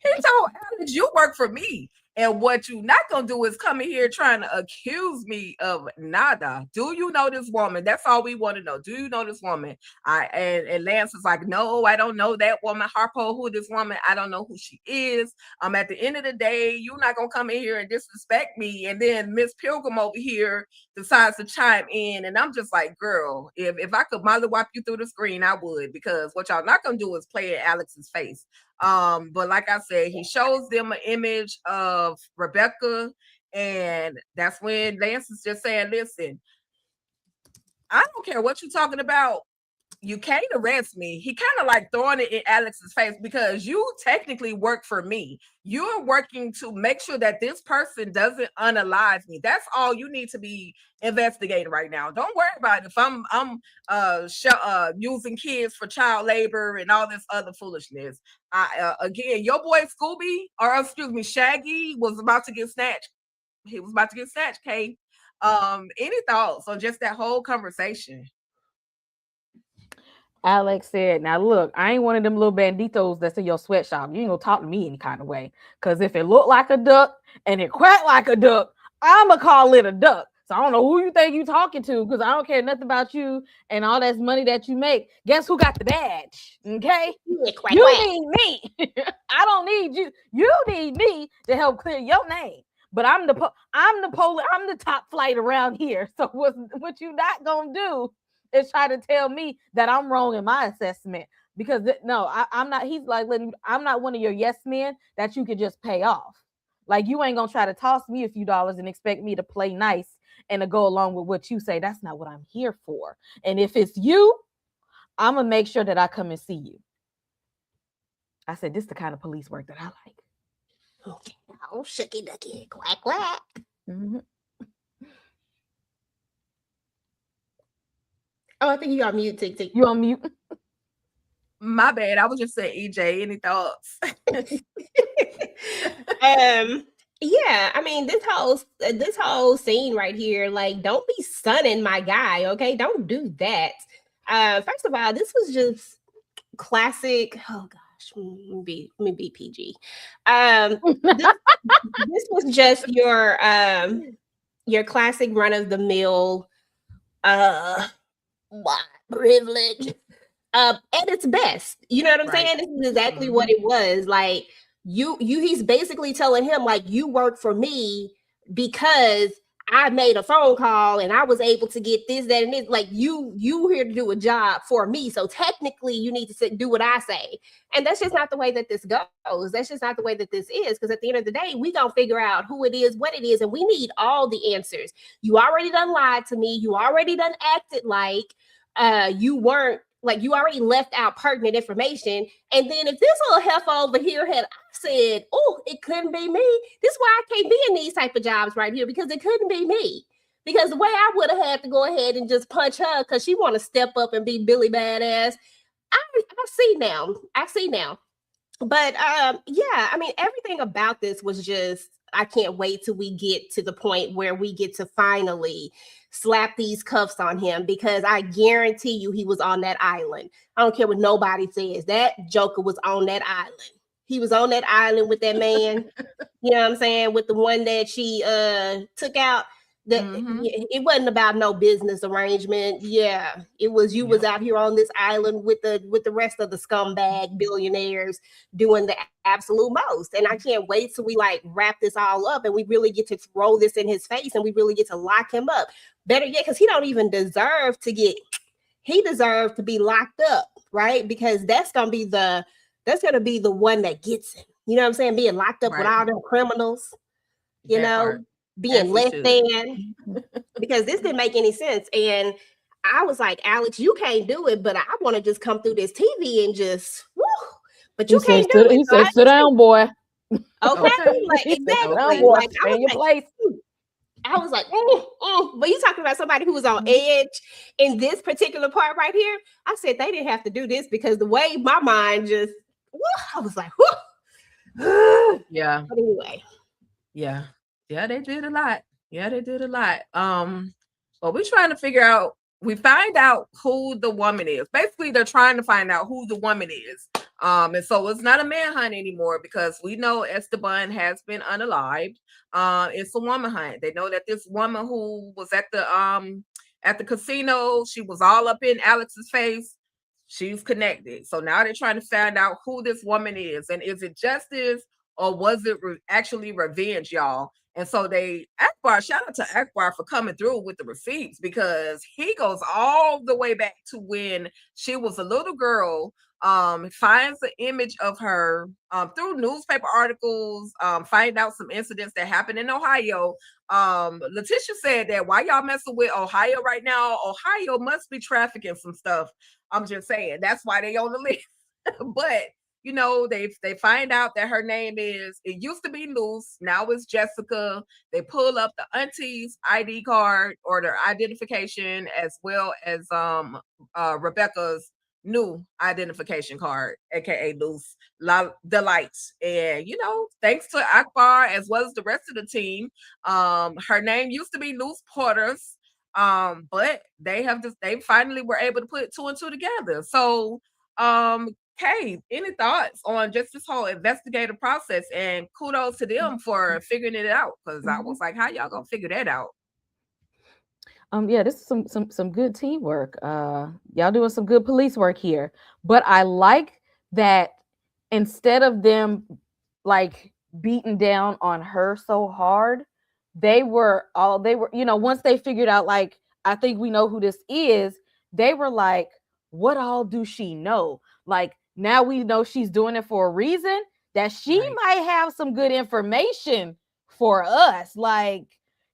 He told Alex, "You work for me." And what you not gonna do is come in here trying to accuse me of nada. Do you know this woman? That's all we want to know. Do you know this woman? And Lance is like, no, I don't know that woman. Harpo, who this woman? I don't know who she is. At the end of the day, you're not gonna come in here and disrespect me. And then Miss Pilgrim over here decides to chime in, and I'm just like, girl, if I could mother wipe you through the screen, I would, because what y'all not gonna do is play in Alex's face. But like I said, he shows them an image of Rebecca, and that's when Lance is just saying, listen, I don't care what you're talking about. You can't arrest me. He kind of like throwing it in Alex's face, because you technically work for me. You're working to make sure that this person doesn't unalive me. That's all you need to be investigating right now. Don't worry about it. If I'm using kids for child labor and all this other foolishness. Again, your boy Shaggy was about to get snatched. He was about to get snatched, Kay. Any thoughts on just that whole conversation? Alex said, now look, I ain't one of them little banditos that's in your sweatshop. You ain't gonna talk to me any kind of way. Because if it looked like a duck and it quacked like a duck, I'ma call it a duck. So I don't know who you think you talking to, because I don't care nothing about you and all that money that you make. Guess who got the badge? Okay? You need me. I don't need you. You need me to help clear your name. But I'm the top flight around here. So what you not gonna do is try to tell me that I'm wrong in my assessment, because I'm not. He's like, I'm not one of your yes men that you could just pay off. Like, you ain't gonna try to toss me a few dollars and expect me to play nice and to go along with what you say. That's not what I'm here for. And if it's you, I'm gonna make sure that I come and see you. I said, this is the kind of police work that I like. Okay. Oh, shucky ducky, quack quack. Mm-hmm. Oh, I think you on mute, Tick Tick. You on mute? My bad. I was just saying, EJ, any thoughts? Yeah, I mean, this whole scene right here, like, don't be stunning my guy, okay? Don't do that. First of all, this was just classic. Oh gosh, let me be PG. This was just your classic run of the mill privilege at its best. You know what I'm saying? This is exactly what it was. Like, he's basically telling him, like, you work for me because I made a phone call and I was able to get this, that, and this. Like, you here to do a job for me. So technically you need to do what I say. And that's just not the way that this goes. That's just not the way that this is. Because at the end of the day, we gonna figure out who it is, what it is, and we need all the answers. You already done lied to me. You already done acted like you weren't, like, you already left out pertinent information. And then if this little heifer over here had said, oh, it couldn't be me, this is why I can't be in these type of jobs right here, because it couldn't be me. Because the way I would have had to go ahead and just punch her because she want to step up and be Billy Badass, I see now. But yeah, I mean, everything about this was just, I can't wait till we get to the point where we get to finally slap these cuffs on him, because I guarantee you he was on that island. I don't care what nobody says. That Joker was on that island. He was on that island with that man. You know what I'm saying? With the one that she took out. It wasn't about no business arrangement. Yeah, it was you was out here on this island with the rest of the scumbag billionaires doing the absolute most. And I can't wait till we like wrap this all up and we really get to throw this in his face and we really get to lock him up. Better yet, because he don't even deserve to get. He deserves to be locked up, right? Because that's gonna be the one that gets him. You know what I'm saying? Being locked up with all them criminals. You know. Being less than, because this didn't make any sense. And I was like, Alex, you can't do it, but I want to just come through this TV and just, woo, but you can't do it. He said, sit down, boy. Okay, like, exactly. Like, I was like, I was like, but you talking about somebody who was on edge in this particular part right here. I said they didn't have to do this, because the way my mind just, I was like, yeah. But anyway, yeah, they did a lot. But we're trying to figure out. We find out who the woman is. Basically, they're trying to find out who the woman is. And so it's not a manhunt anymore because we know Esteban has been unalived. It's a woman hunt. They know that this woman who was at the casino, she was all up in Alex's face. She's connected. So now they're trying to find out who this woman is, and is it justice or was it actually revenge, y'all? And so Akbar, shout out to Akbar for coming through with the receipts, because he goes all the way back to when she was a little girl, finds the image of her through newspaper articles, find out some incidents that happened in Ohio. Letitia said that why y'all messing with Ohio right now? Ohio must be trafficking some stuff. I'm just saying that's why they on the list. But you know, they find out that her name it used to be Luce, now it's Jessica. They pull up the auntie's ID card or their identification, as well as Rebecca's new identification card, aka Luce Delights. And you know, thanks to Akbar as well as the rest of the team, her name used to be Luce Porters, but they finally were able to put two and two together. So Kay, any thoughts on just this whole investigative process? And kudos to them for figuring it out, because I was like, how y'all gonna figure that out? Yeah, this is some good teamwork. Y'all doing some good police work here. But I like that instead of them like beating down on her so hard, they were, you know, once they figured out, like, I think we know who this is, they were like, what all do she know? Like, now we know she's doing it for a reason, that she might have some good information for us. Like,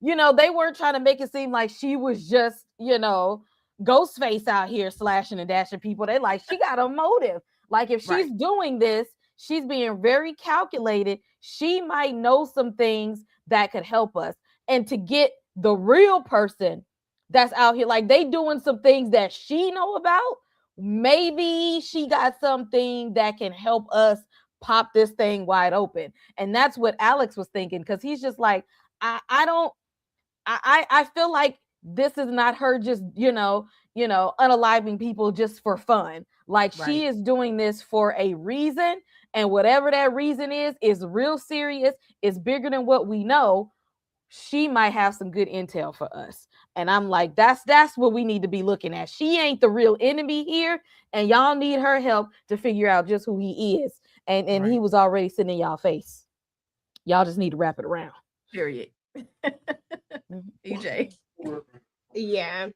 you know, they weren't trying to make it seem like she was just, you know, Ghostface out here slashing and dashing people. They like, she got a motive. Like, if she's doing this, she's being very calculated. She might know some things that could help us. And to get the real person that's out here, like, they doing some things that she know about, maybe she got something that can help us pop this thing wide open. And that's what Alex was thinking, because he's just like, I feel like this is not her just, you know, unaliving people just for fun. Like, she is doing this for a reason, and whatever that reason is real serious, is bigger than what we know. She might have some good intel for us. And I'm like, that's what we need to be looking at. She ain't the real enemy here, and y'all need her help to figure out just who he is. And he was already sitting in y'all face. Y'all just need to wrap it around. Period. EJ. Yeah.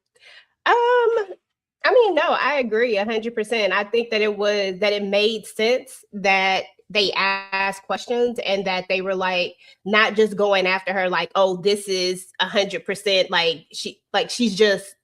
I mean, no, I agree 100%. I think that it made sense that they asked questions, and that they were like, not just going after her like, oh, this is 100% like she's just,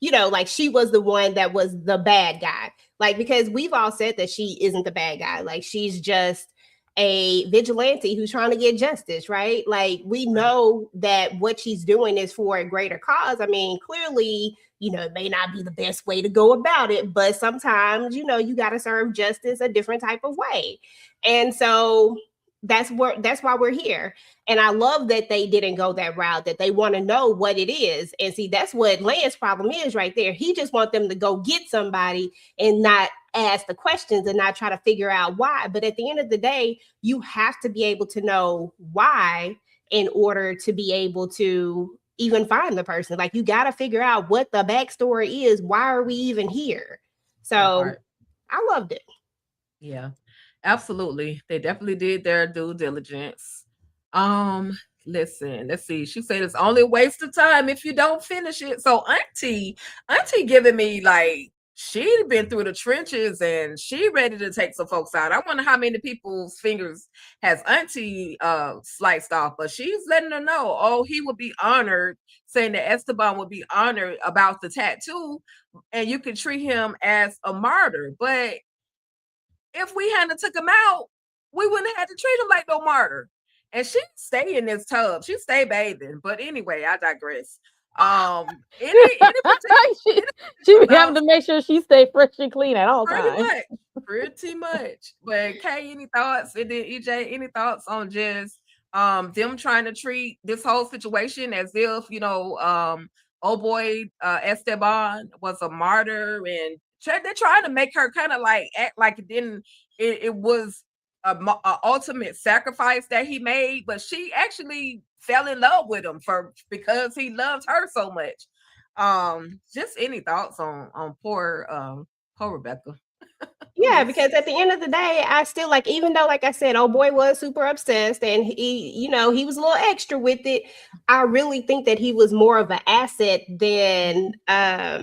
you know, like she was the one that was the bad guy. Like, because we've all said that she isn't the bad guy. Like, she's just a vigilante who's trying to get justice, right? Like, we know that what she's doing is for a greater cause. I mean, clearly, you know, it may not be the best way to go about it, but sometimes, you know, you got to serve justice a different type of way. And so that's why we're here. And I love that they didn't go that route, that they want to know what it is. And see, that's what Lance's problem is right there. He just wants them to go get somebody and not ask the questions and not try to figure out why. But at the end of the day, you have to be able to know why in order to be able to even find the person. Like, you got to figure out what the backstory is. Why are we even here? So I loved it. Yeah, absolutely. They definitely did their due diligence. Listen, let's see. She said it's only a waste of time if you don't finish it. So Auntie giving me like, she'd been through the trenches and she ready to take some folks out. I wonder how many people's fingers has Auntie sliced off, but she's letting her know, oh, he would be honored, saying that Esteban would be honored about the tattoo, and you could treat him as a martyr. But if we hadn't took him out, we wouldn't have had to treat him like no martyr. And she stay in this tub. She stay bathing. But anyway, I digress. She be having to make sure she stay fresh and clean at all times. Pretty much. But Kay, any thoughts? And then EJ, any thoughts on just them trying to treat this whole situation as if, you know, oh boy, Esteban was a martyr, and they're trying to make her kind of like act like it didn't. It was a ultimate sacrifice that he made, but she actually fell in love with him because he loved her so much. Just any thoughts on poor Rebecca? Yeah, because at the end of the day, I still like, even though, like I said, old boy was super obsessed and he was a little extra with it. I really think that he was more of an asset than I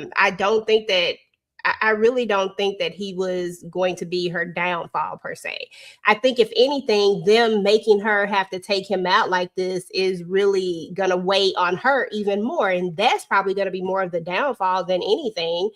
really don't think that he was going to be her downfall per se. I think if anything, them making her have to take him out like this is really going to weigh on her even more. And that's probably going to be more of the downfall than anything.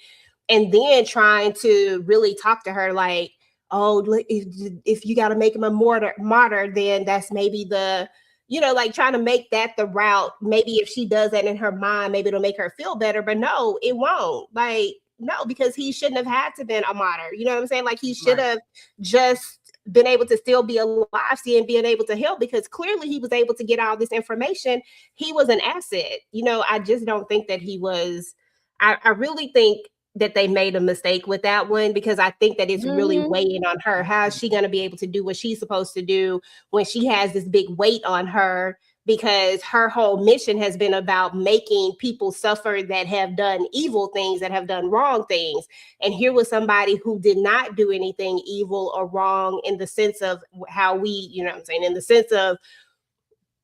And then trying to really talk to her like, oh, if you got to make him a martyr, then that's maybe the, like trying to make that the route. Maybe if she does that in her mind, maybe it'll make her feel better. But no, it won't. Like, no, because he shouldn't have had to been a martyr. You know what I'm saying? Like he should have just been able to still be alive and being able to help, because clearly he was able to get all this information. He was an asset. I just don't think that he was. I really think that they made a mistake with that one, because I think that it's really weighing on her. How is she going to be able to do what she's supposed to do when she has this big weight on her? Because her whole mission has been about making people suffer that have done evil things, that have done wrong things. And here was somebody who did not do anything evil or wrong in the sense of how we, in the sense of,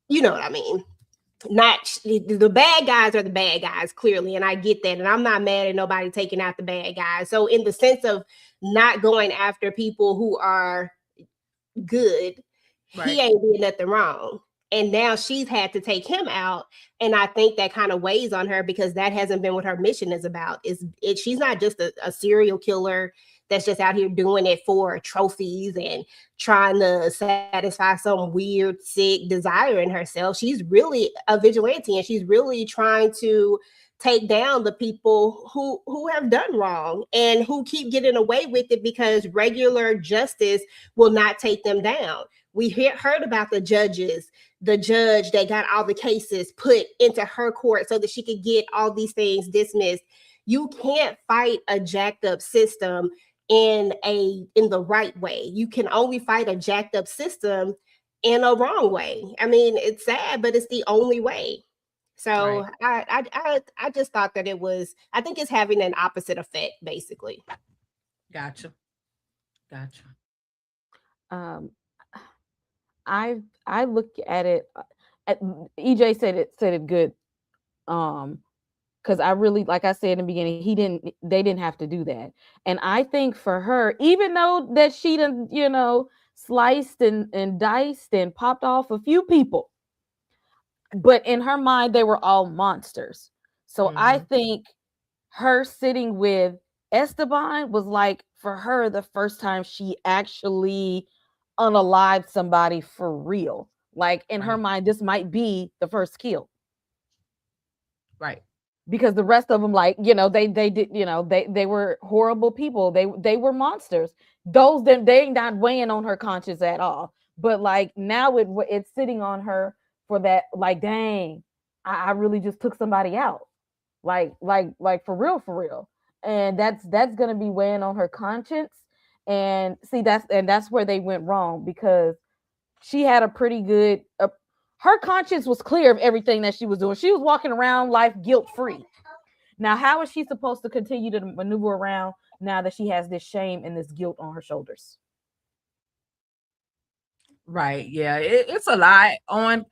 what I mean? Not the bad guys are the bad guys, clearly, and I get that, and I'm not mad at nobody taking out the bad guys. So in the sense of not going after people who are good, he ain't doing nothing wrong. And now she's had to take him out, and I think that kind of weighs on her, because that hasn't been what her mission is about. She's not just a serial killer that's just out here doing it for trophies and trying to satisfy some weird, sick desire in herself. She's really a vigilante, and she's really trying to take down the people who have done wrong and who keep getting away with it because regular justice will not take them down. We heard about the judge that got all the cases put into her court so that she could get all these things dismissed. You can't fight a jacked up system in the right way. You can only fight a jacked up system in a wrong way. I mean, it's sad, but it's the only way. So I just thought that I think it's having an opposite effect, basically. Gotcha. I look at it. EJ said it good. Because I really, like I said in the beginning, they didn't have to do that. And I think for her, even though that she done, sliced and diced and popped off a few people, but in her mind, they were all monsters. So I think her sitting with Esteban was like, for her, the first time she actually unalived somebody for real. Like in her mind, this might be the first kill. Right. Because the rest of them, like, they did, they were horrible people. They were monsters. Those, they ain't not weighing on her conscience at all. But like now it's sitting on her for that, like, dang, I really just took somebody out. Like for real. And that's going to be weighing on her conscience. And see, that's where they went wrong, because she had a pretty good, her conscience was clear of everything that she was doing. She was walking around life guilt-free. Now, how is she supposed to continue to maneuver around now that she has this shame and this guilt on her shoulders? Right. Yeah. It's a lot on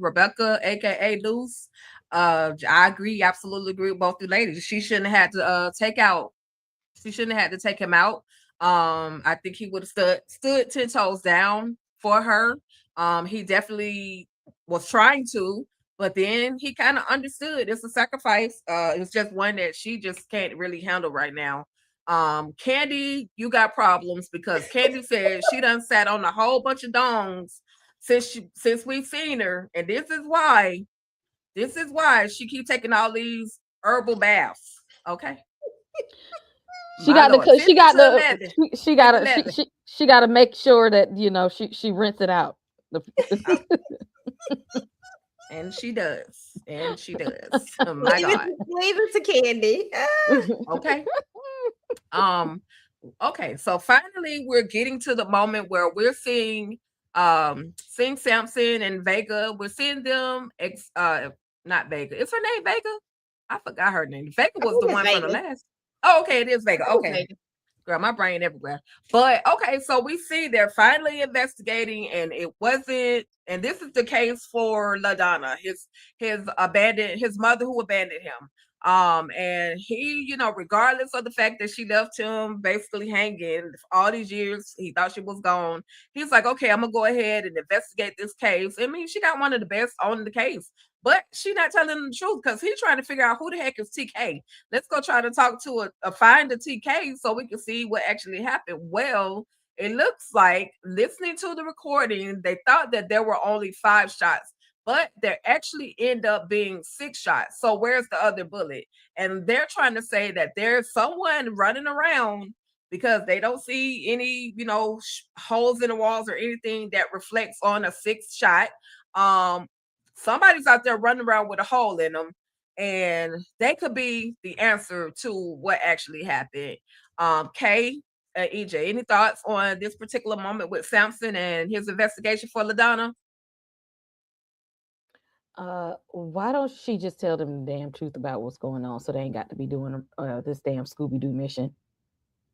Rebecca, aka Luce. I absolutely agree with both the ladies. She shouldn't have had to take him out. I think he would have stood 10 toes down for her. He definitely was trying to, but then he kind of understood it's a sacrifice. It's just one that she just can't really handle right now. Kandi, you got problems, because Kandi said she done sat on a whole bunch of dongs since we've seen her, and this is why she keep taking all these herbal baths. Okay. She got to make sure that she rinse it out. And she does. Oh, my God. Leave it to Kandi. Okay. Okay, so finally we're getting to the moment where we're seeing Samson and Vega. We're seeing them not Vega. Is her name Vega? I forgot her name. Vega was the one from the last. Oh, okay, it is Vega. Okay. Girl, my brain everywhere. But okay, so we see they're finally investigating, and it wasn't. And this is the case for LaDonna, his mother who abandoned him. And he, regardless of the fact that she left him basically hanging all these years, he thought she was gone. He's like, okay, I'm gonna go ahead and investigate this case. I mean, she got one of the best on the case, but she not telling him the truth because he's trying to figure out who the heck is TK. Let's go try to talk to find the TK so we can see what actually happened. Well, it looks like listening to the recording, they thought that there were only 5 shots, but there actually end up being 6 shots. So where's the other bullet? And they're trying to say that there's someone running around because they don't see any, holes in the walls or anything that reflects on a 6th shot. Somebody's out there running around with a hole in them, and they could be the answer to what actually happened. Kay, EJ, any thoughts on this particular moment with Samson and his investigation for LaDonna? Why don't she just tell them the damn truth about what's going on so they ain't got to be doing this damn Scooby-Doo mission?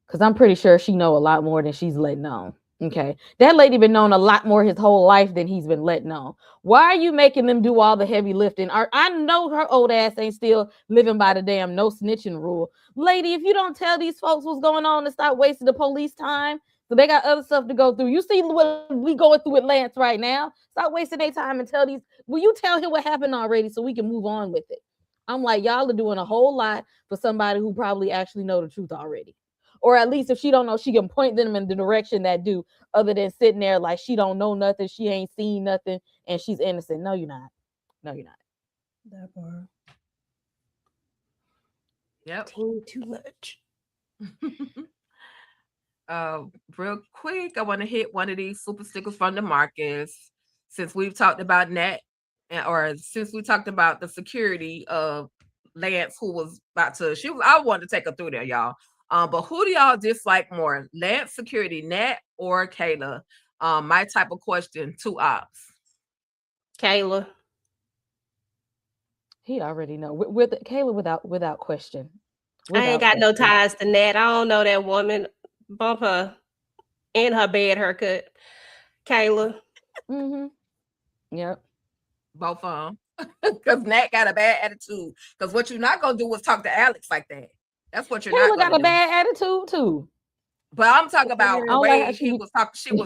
Because I'm pretty sure she know a lot more than she's letting on. Okay, that lady been known a lot more his whole life than he's been letting on. Why are you making them do all the heavy lifting? I know her old ass ain't still living by the damn no snitching rule. Lady, if you don't tell these folks what's going on and stop wasting the police time, so they got other stuff to go through. You see what we going through with Lance right now. Stop wasting their time and tell these. Will you tell him what happened already so we can move on with it? I'm like, y'all are doing a whole lot for somebody who probably actually know the truth already. Or at least if she don't know, she can point them in the direction that do, other than sitting there like she don't know nothing, she ain't seen nothing, and she's innocent. No, you're not. No, you're not. That part. Yep. Too much. Real quick, I want to hit one of these super stickers from DeMarcus. Since we've talked about Nat, or since we talked about the security of Lance, who was about to, I wanted to take her through there, y'all. But who do y'all dislike more, Lance security, Nat or Kayla? My type of question, 2 ops. Kayla. He already know. With Kayla, without question. I ain't got no ties to Nat. I don't know that woman. Bump her in her bad haircut. Kayla. Yep. Both of them. Because Nat got a bad attitude. Because what you're not gonna do is talk to Alex like that. That's what you're Kayla not gonna got a do. bad attitude too. But I'm talking about the way she was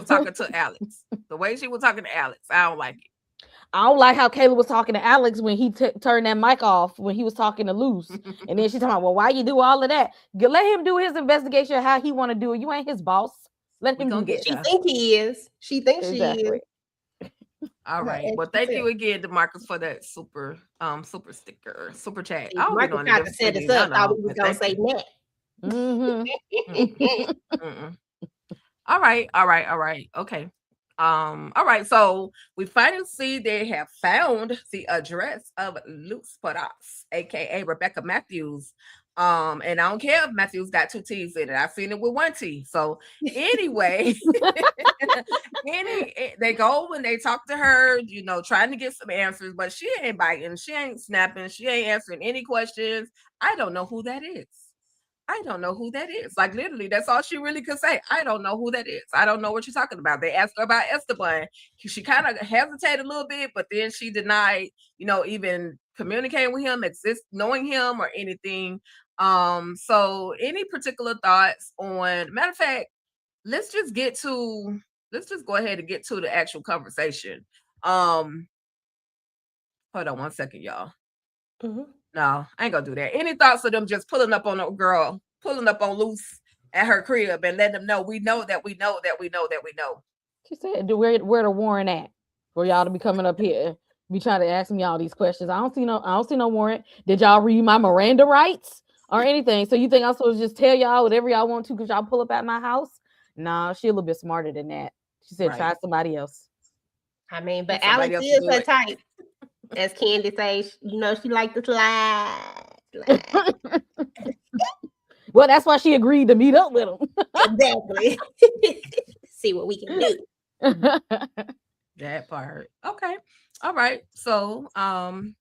talking to Alex. The way she was talking to Alex. I don't like it. I don't like how Kayla was talking to Alex when he turned that mic off when he was talking to Luce. And then she's talking about, well, why you do all of that? Let him do his investigation how he want to do it. You ain't his boss. Let him do it. She think he is. She thinks she is. All right. Well, thank you again, DeMarcus, for that super sticker, super chat. I don't Marcus tried to set us up. Thought we was gonna say Nat. All right. Okay. All right. So we finally see they have found the address of Luce Podas, aka Rebecca Matthews. And I don't care if Matthews got 2 T's in it. I've seen it with 1 T. So anyway, they go when they talk to her, trying to get some answers, but she ain't biting, she ain't snapping, she ain't answering any questions. I don't know who that is. Like literally, that's all she really could say. I don't know who that is. I don't know what you're talking about. They asked her about Esteban. She kind of hesitated a little bit, but then she denied, even communicating with him, knowing him or anything. So any particular thoughts on, matter of fact, let's just go ahead and get to the actual conversation. Hold on 1 second, y'all. No, I ain't gonna do that. Any thoughts of them just pulling up on a girl, pulling up on Luce at her crib and letting them know we know that we know that we know that we know. She said, where the warrant at? For y'all to be coming up here, be trying to ask me all these questions. I don't see no warrant. Did y'all read my Miranda rights or anything? So you think I'm supposed to just tell y'all whatever y'all want to because y'all pull up at my house? Nah, she a little bit smarter than that. She said, try somebody else. I mean, but Alex is her type. As Candy says, she like to slide. Well, that's why she agreed to meet up with him. Exactly. See what we can do. That part. Okay. All right. So I'm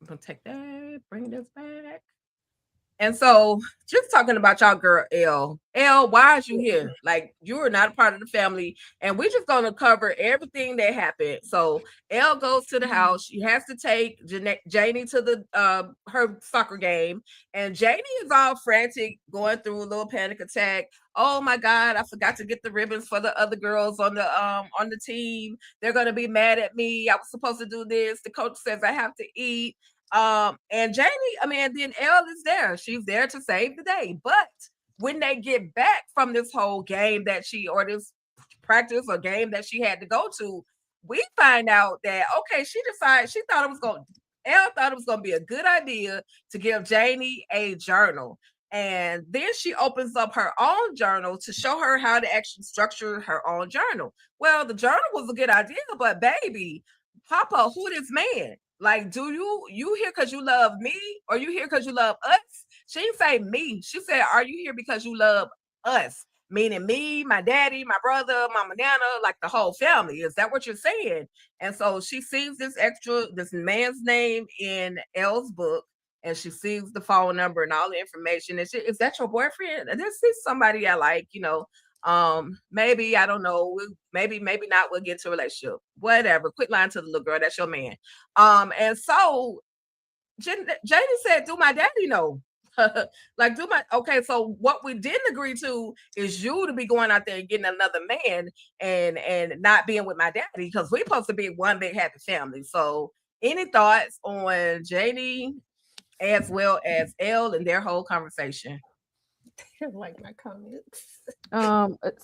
gonna take that, bring this back. And so, just talking about y'all girl L. L, why is you here? Like, you are not a part of the family, and we're just gonna cover everything that happened. So L goes to the house. She has to take Janie to the her soccer game, and Janie is all frantic, going through a little panic attack. Oh my God, I forgot to get the ribbons for the other girls on the team. They're gonna be mad at me. I was supposed to do this. The coach says I have to eat. And Janie, and then Elle is there. She's there to save the day. But when they get back from this whole game that or this practice or game that she had to go to, we find out that, okay, Elle thought it was going to be a good idea to give Janie a journal. And then she opens up her own journal to show her how to actually structure her own journal. Well, the journal was a good idea, but baby, Papa, who this man? Like, do you here because you love me, or you here because you love us? She didn't say me. She said, are you here because you love us? Meaning me, my daddy, my brother, Mama Nana, like the whole family. Is that what you're saying? And so she sees this man's name in Elle's book, and she sees the phone number and all the information. And is that your boyfriend? And this is somebody I like, maybe, I don't know, maybe not, we'll get to a relationship, whatever. Quit lying to the little girl, that's your man. And so Janie said, do my daddy know? Okay, so what we didn't agree to is you to be going out there and getting another man and not being with my daddy, because we're supposed to be one big happy family. So any thoughts on Janie as well as Elle and their whole conversation? Like my comments.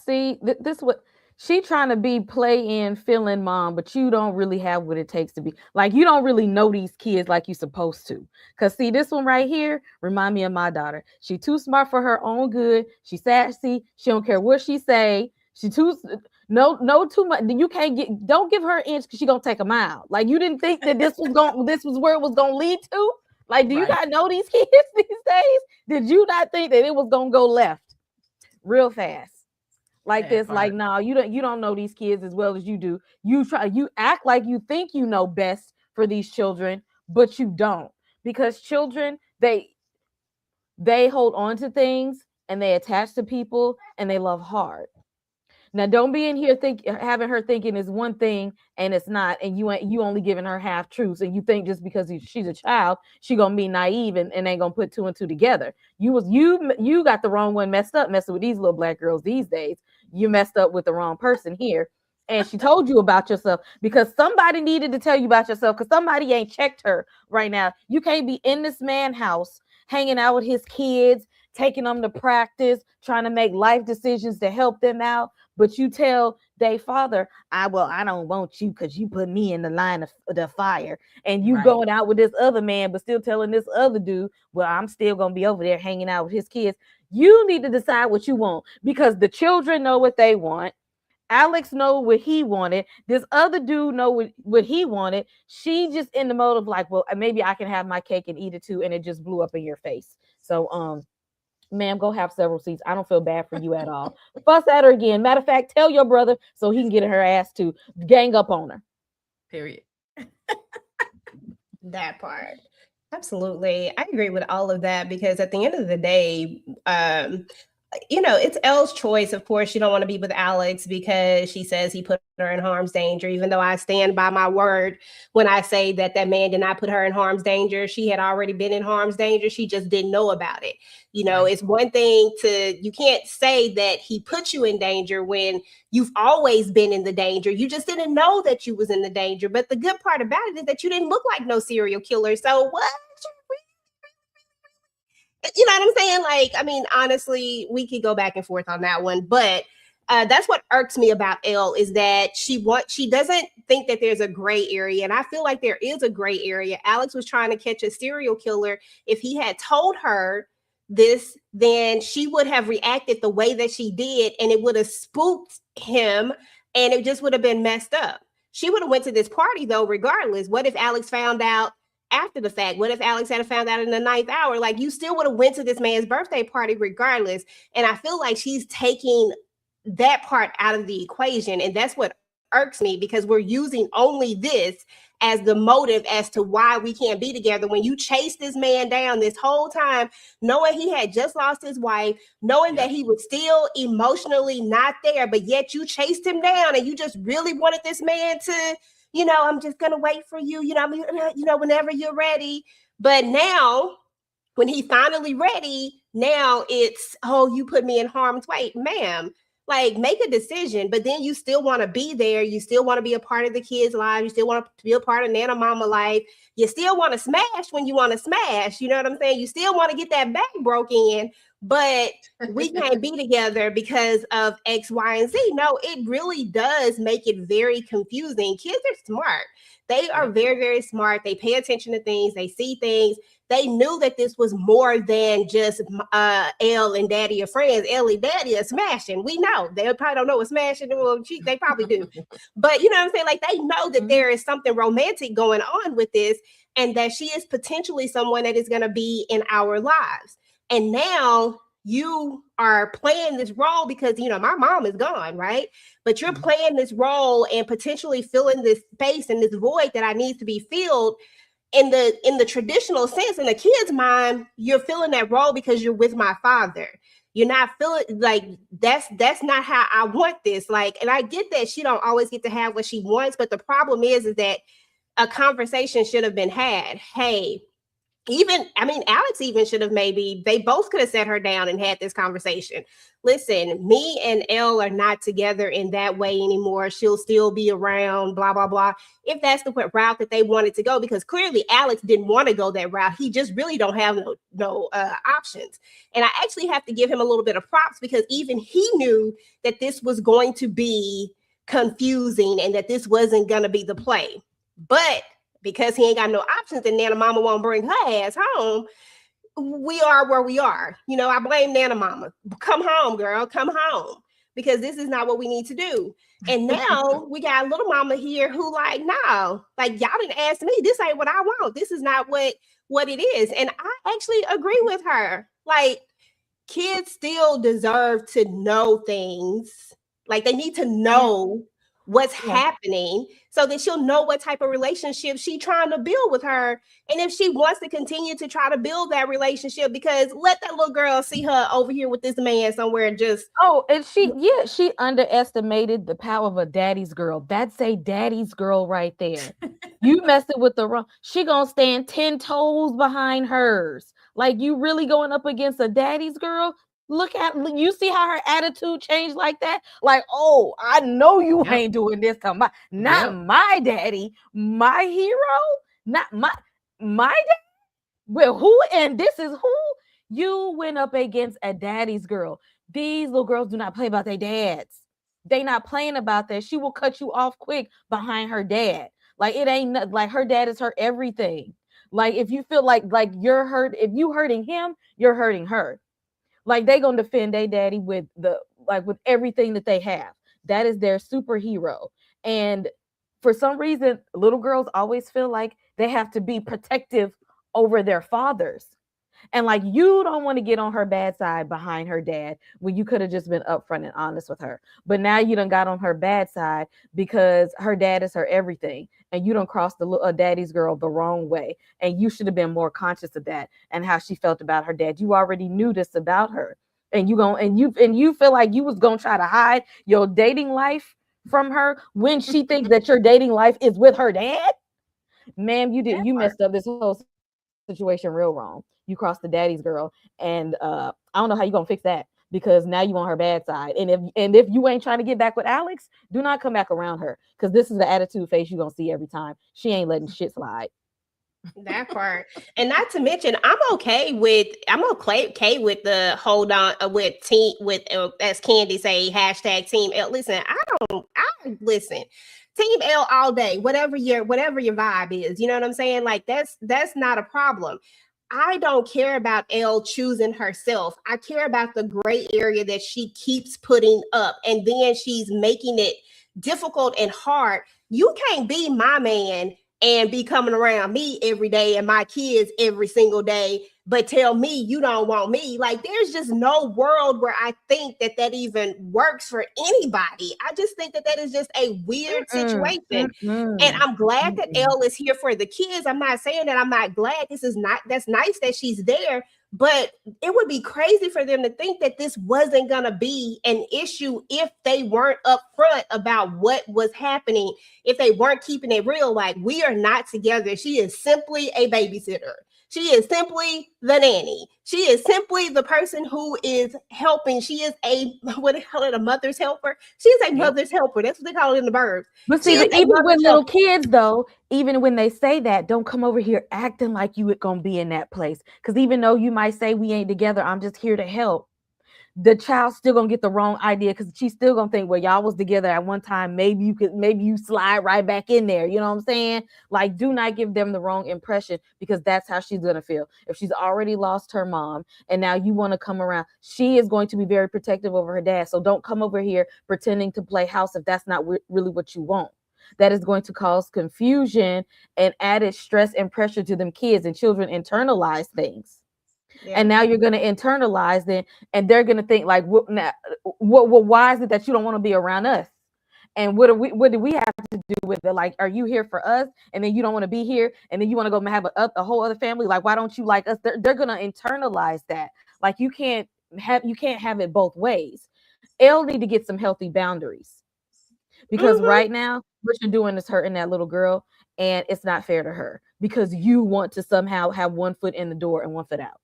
See, this what she trying to be play in, fill in mom, but you don't really have what it takes to be. Like, you don't really know these kids like you're supposed to. Cause see, this one right here remind me of my daughter. She too smart for her own good. She sassy. She don't care what she say. She too too much. You can't don't give her an inch because she gonna take a mile. Like, you didn't think that this was where it was gonna lead to. Like, do you guys know these kids these days? Did you not think that it was gonna go left real fast like this? Like, no, you don't know these kids as well as you do. You act like you think you know best for these children, but you don't, because children, they hold on to things and they attach to people and they love hard. Now, don't be in here having her thinking it's one thing and it's not, and you only giving her half truths, and you think just because she's a child, she gonna be naive and ain't gonna put two and two together. You got the wrong one messed up messing with these little black girls these days. You messed up with the wrong person here, and she told you about yourself because somebody needed to tell you about yourself, because somebody ain't checked her right now. You can't be in this man's house hanging out with his kids, taking them to practice, trying to make life decisions to help them out. But you tell their father, I don't want you because you put me in the line of the fire. And you going out with this other man, but still telling this other dude, well, I'm still going to be over there hanging out with his kids. You need to decide what you want, because the children know what they want. Alex know what he wanted. This other dude know what he wanted. She just in the mode of like, well, maybe I can have my cake and eat it too. And it just blew up in your face. So, ma'am, go have several seats. I don't feel bad for you at all. Fuss at her again. Matter of fact, tell your brother so he can get her ass too. Gang up on her. Period. That part. Absolutely. I agree with all of that, because at the end of the day, it's Elle's choice. Of course, she don't want to be with Alex because she says he put her in harm's danger, even though I stand by my word when I say that man did not put her in harm's danger. She had already been in harm's danger. She just didn't know about it. It's one thing you can't say that he put you in danger when you've always been in the danger. You just didn't know that you was in the danger. But the good part about it is that you didn't look like no serial killer. So what? You know what I'm saying? Like, honestly, we could go back and forth on that one, but that's what irks me about Elle, is that she doesn't think that there's a gray area. And I feel like there is a gray area. Alex was trying to catch a serial killer. If he had told her this, then she would have reacted the way that she did, and it would have spooked him, and it just would have been messed up. She would have went to this party though, regardless. What if Alex found out after the fact? What if Alex had found out in the 9th hour? Like, you still would have went to this man's birthday party regardless. And I feel like she's taking that part out of the equation. And that's what irks me, because we're using only this as the motive as to why we can't be together. When you chase this man down this whole time, knowing he had just lost his wife, knowing that he was still emotionally not there, but yet you chased him down and you just really wanted this man to, you know, I'm just gonna wait for you, you know, whenever you're ready. But now, when he finally ready, now it's, oh, you put me in harm's way, ma'am. Like, make a decision, but then you still want to be there. You still want to be a part of the kids' lives. You still want to be a part of Nana Mama life. You still want to smash when you want to smash. You know what I'm saying? You still want to get that back broke in, but we can't be together because of X, Y, and Z. No, it really does make it very confusing. Kids are smart. They are very, very smart. They pay attention to things. They see things. They knew that this was more than just Elle and Daddy are friends. Elle and Daddy are smashing. We know. They probably don't know what smashing is. They probably do. But you know what I'm saying? Like, they know that there is something romantic going on with this, and that she is potentially someone that is going to be in our lives. And now you are playing this role because, you know, my mom is gone, right? But you're playing this role and potentially filling this space and this void that I need to be filled. In the traditional sense, in the kid's mind, you're filling that role because you're with my father. You're not feeling like that's not how I want this. Like, and I get that she don't always get to have what she wants, but the problem is that a conversation should have been had. Hey, Alex even should have, maybe they both could have sat her down and had this conversation. Listen, me and Elle are not together in that way anymore. She'll still be around, blah, blah, blah. If that's the route that they wanted to go, because clearly Alex didn't want to go that route. He just really don't have no options. And I actually have to give him a little bit of props, because even he knew that this was going to be confusing and that this wasn't going to be the play. But because he ain't got no options and Nana Mama won't bring her ass home, we are where we are. You know, I blame Nana Mama. Come home, girl, come home, because this is not what we need to do. And now we got a little mama here who like, no, like, y'all didn't ask me. This ain't what I want. This is not what it is. And I actually agree with her. Like, kids still deserve to know things. Like, they need to know what's happening so that she'll know what type of relationship she's trying to build with her. And if she wants to continue to try to build that relationship, because let that little girl see her over here with this man somewhere and just... Oh, and she underestimated the power of a daddy's girl. That's a daddy's girl right there. You messing with the wrong... She gonna stand 10 toes behind hers. Like, you really going up against a daddy's girl? You see how her attitude changed like that? Like, oh, I know you ain't doing this to my daddy, my hero, not my dad. Well, who? And this is who? You went up against a daddy's girl. These little girls do not play about their dads. They not playing about that. She will cut you off quick behind her dad. Like, it ain't like her dad is her everything. Like, if you feel like you're hurt, if you hurting him, you're hurting her. Like, they gonna defend their daddy with everything that they have. That is their superhero. And for some reason, little girls always feel like they have to be protective over their fathers. And like, you don't want to get on her bad side behind her dad when you could have just been upfront and honest with her. But now you done got on her bad side because her dad is her everything. And you don't cross the daddy's girl the wrong way. And you should have been more conscious of that and how she felt about her dad. You already knew this about her. And you feel like you was gonna try to hide your dating life from her when she thinks that your dating life is with her dad. Ma'am, you messed up this whole situation real wrong. You crossed the daddy's girl, and I don't know how you're gonna fix that, because now you on her bad side. And if you ain't trying to get back with Alex, do not come back around her, because this is the attitude face you're gonna see every time. She ain't letting shit slide. That part. And not to mention, I'm okay with the hold on with team with as Candy say, hashtag team L. Listen, I listen. Team L all day, whatever your vibe is, you know what I'm saying? Like, that's not a problem. I don't care about Elle choosing herself. I care about the gray area that she keeps putting up, and then she's making it difficult and hard. You can't be my man and be coming around me every day and my kids every single day, but tell me you don't want me. Like, there's just no world where I think that even works for anybody. I just think that is just a weird situation. And I'm glad that Elle is here for the kids. I'm not saying that I'm not glad. That's nice that she's there. But it would be crazy for them to think that this wasn't going to be an issue if they weren't upfront about what was happening, if they weren't keeping it real. Like, we are not together. She is simply a babysitter. She is simply the nanny. She is simply the person who is helping. She is what they call it, a mother's helper. She is a mother's helper. That's what they call it in the burbs. But see, even with little kids, though, even when they say that, don't come over here acting like you gonna be in that place. Because even though you might say we ain't together, I'm just here to help. The child's still gonna get the wrong idea because she's still gonna think, well, y'all was together at one time. Maybe you slide right back in there. You know what I'm saying? Like, do not give them the wrong impression, because that's how she's gonna feel. If she's already lost her mom and now you want to come around, she is going to be very protective over her dad. So don't come over here pretending to play house if that's not really what you want. That is going to cause confusion and added stress and pressure to them kids, and children internalize things. Yeah. And now you're going to internalize them, and they're going to think like, why is it that you don't want to be around us? And what do we have to do with it? Like, are you here for us, and then you don't want to be here, and then you want to go have a whole other family? Like, why don't you like us? They're going to internalize that. Like, you can't have it both ways. Elle need to get some healthy boundaries, because right now what you're doing is hurting that little girl, and it's not fair to her because you want to somehow have one foot in the door and one foot out.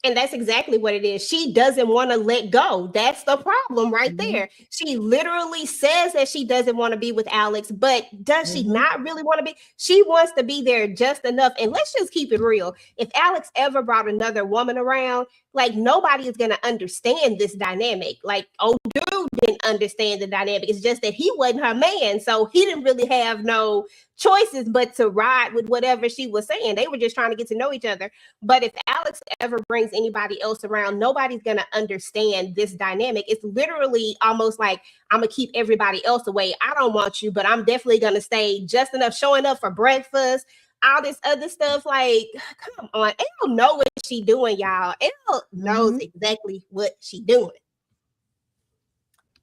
And that's exactly what it is. She doesn't want to let go. That's the problem right there. She literally says that she doesn't want to be with Alex, but does she not really want to be? She wants to be there just enough. And let's just keep it real. If Alex ever brought another woman around, like, nobody is going to understand this dynamic. Like, old dude didn't understand the dynamic. It's just that he wasn't her man. So he didn't really have no choices but to ride with whatever she was saying. They were just trying to get to know each other. But if Alex ever brings anybody else around, nobody's going to understand this dynamic. It's literally almost like, I'm going to keep everybody else away. I don't want you, but I'm definitely going to stay just enough, showing up for breakfast, all this other stuff. Like, come on. Elle know what she doing, y'all. Elle knows exactly what she doing.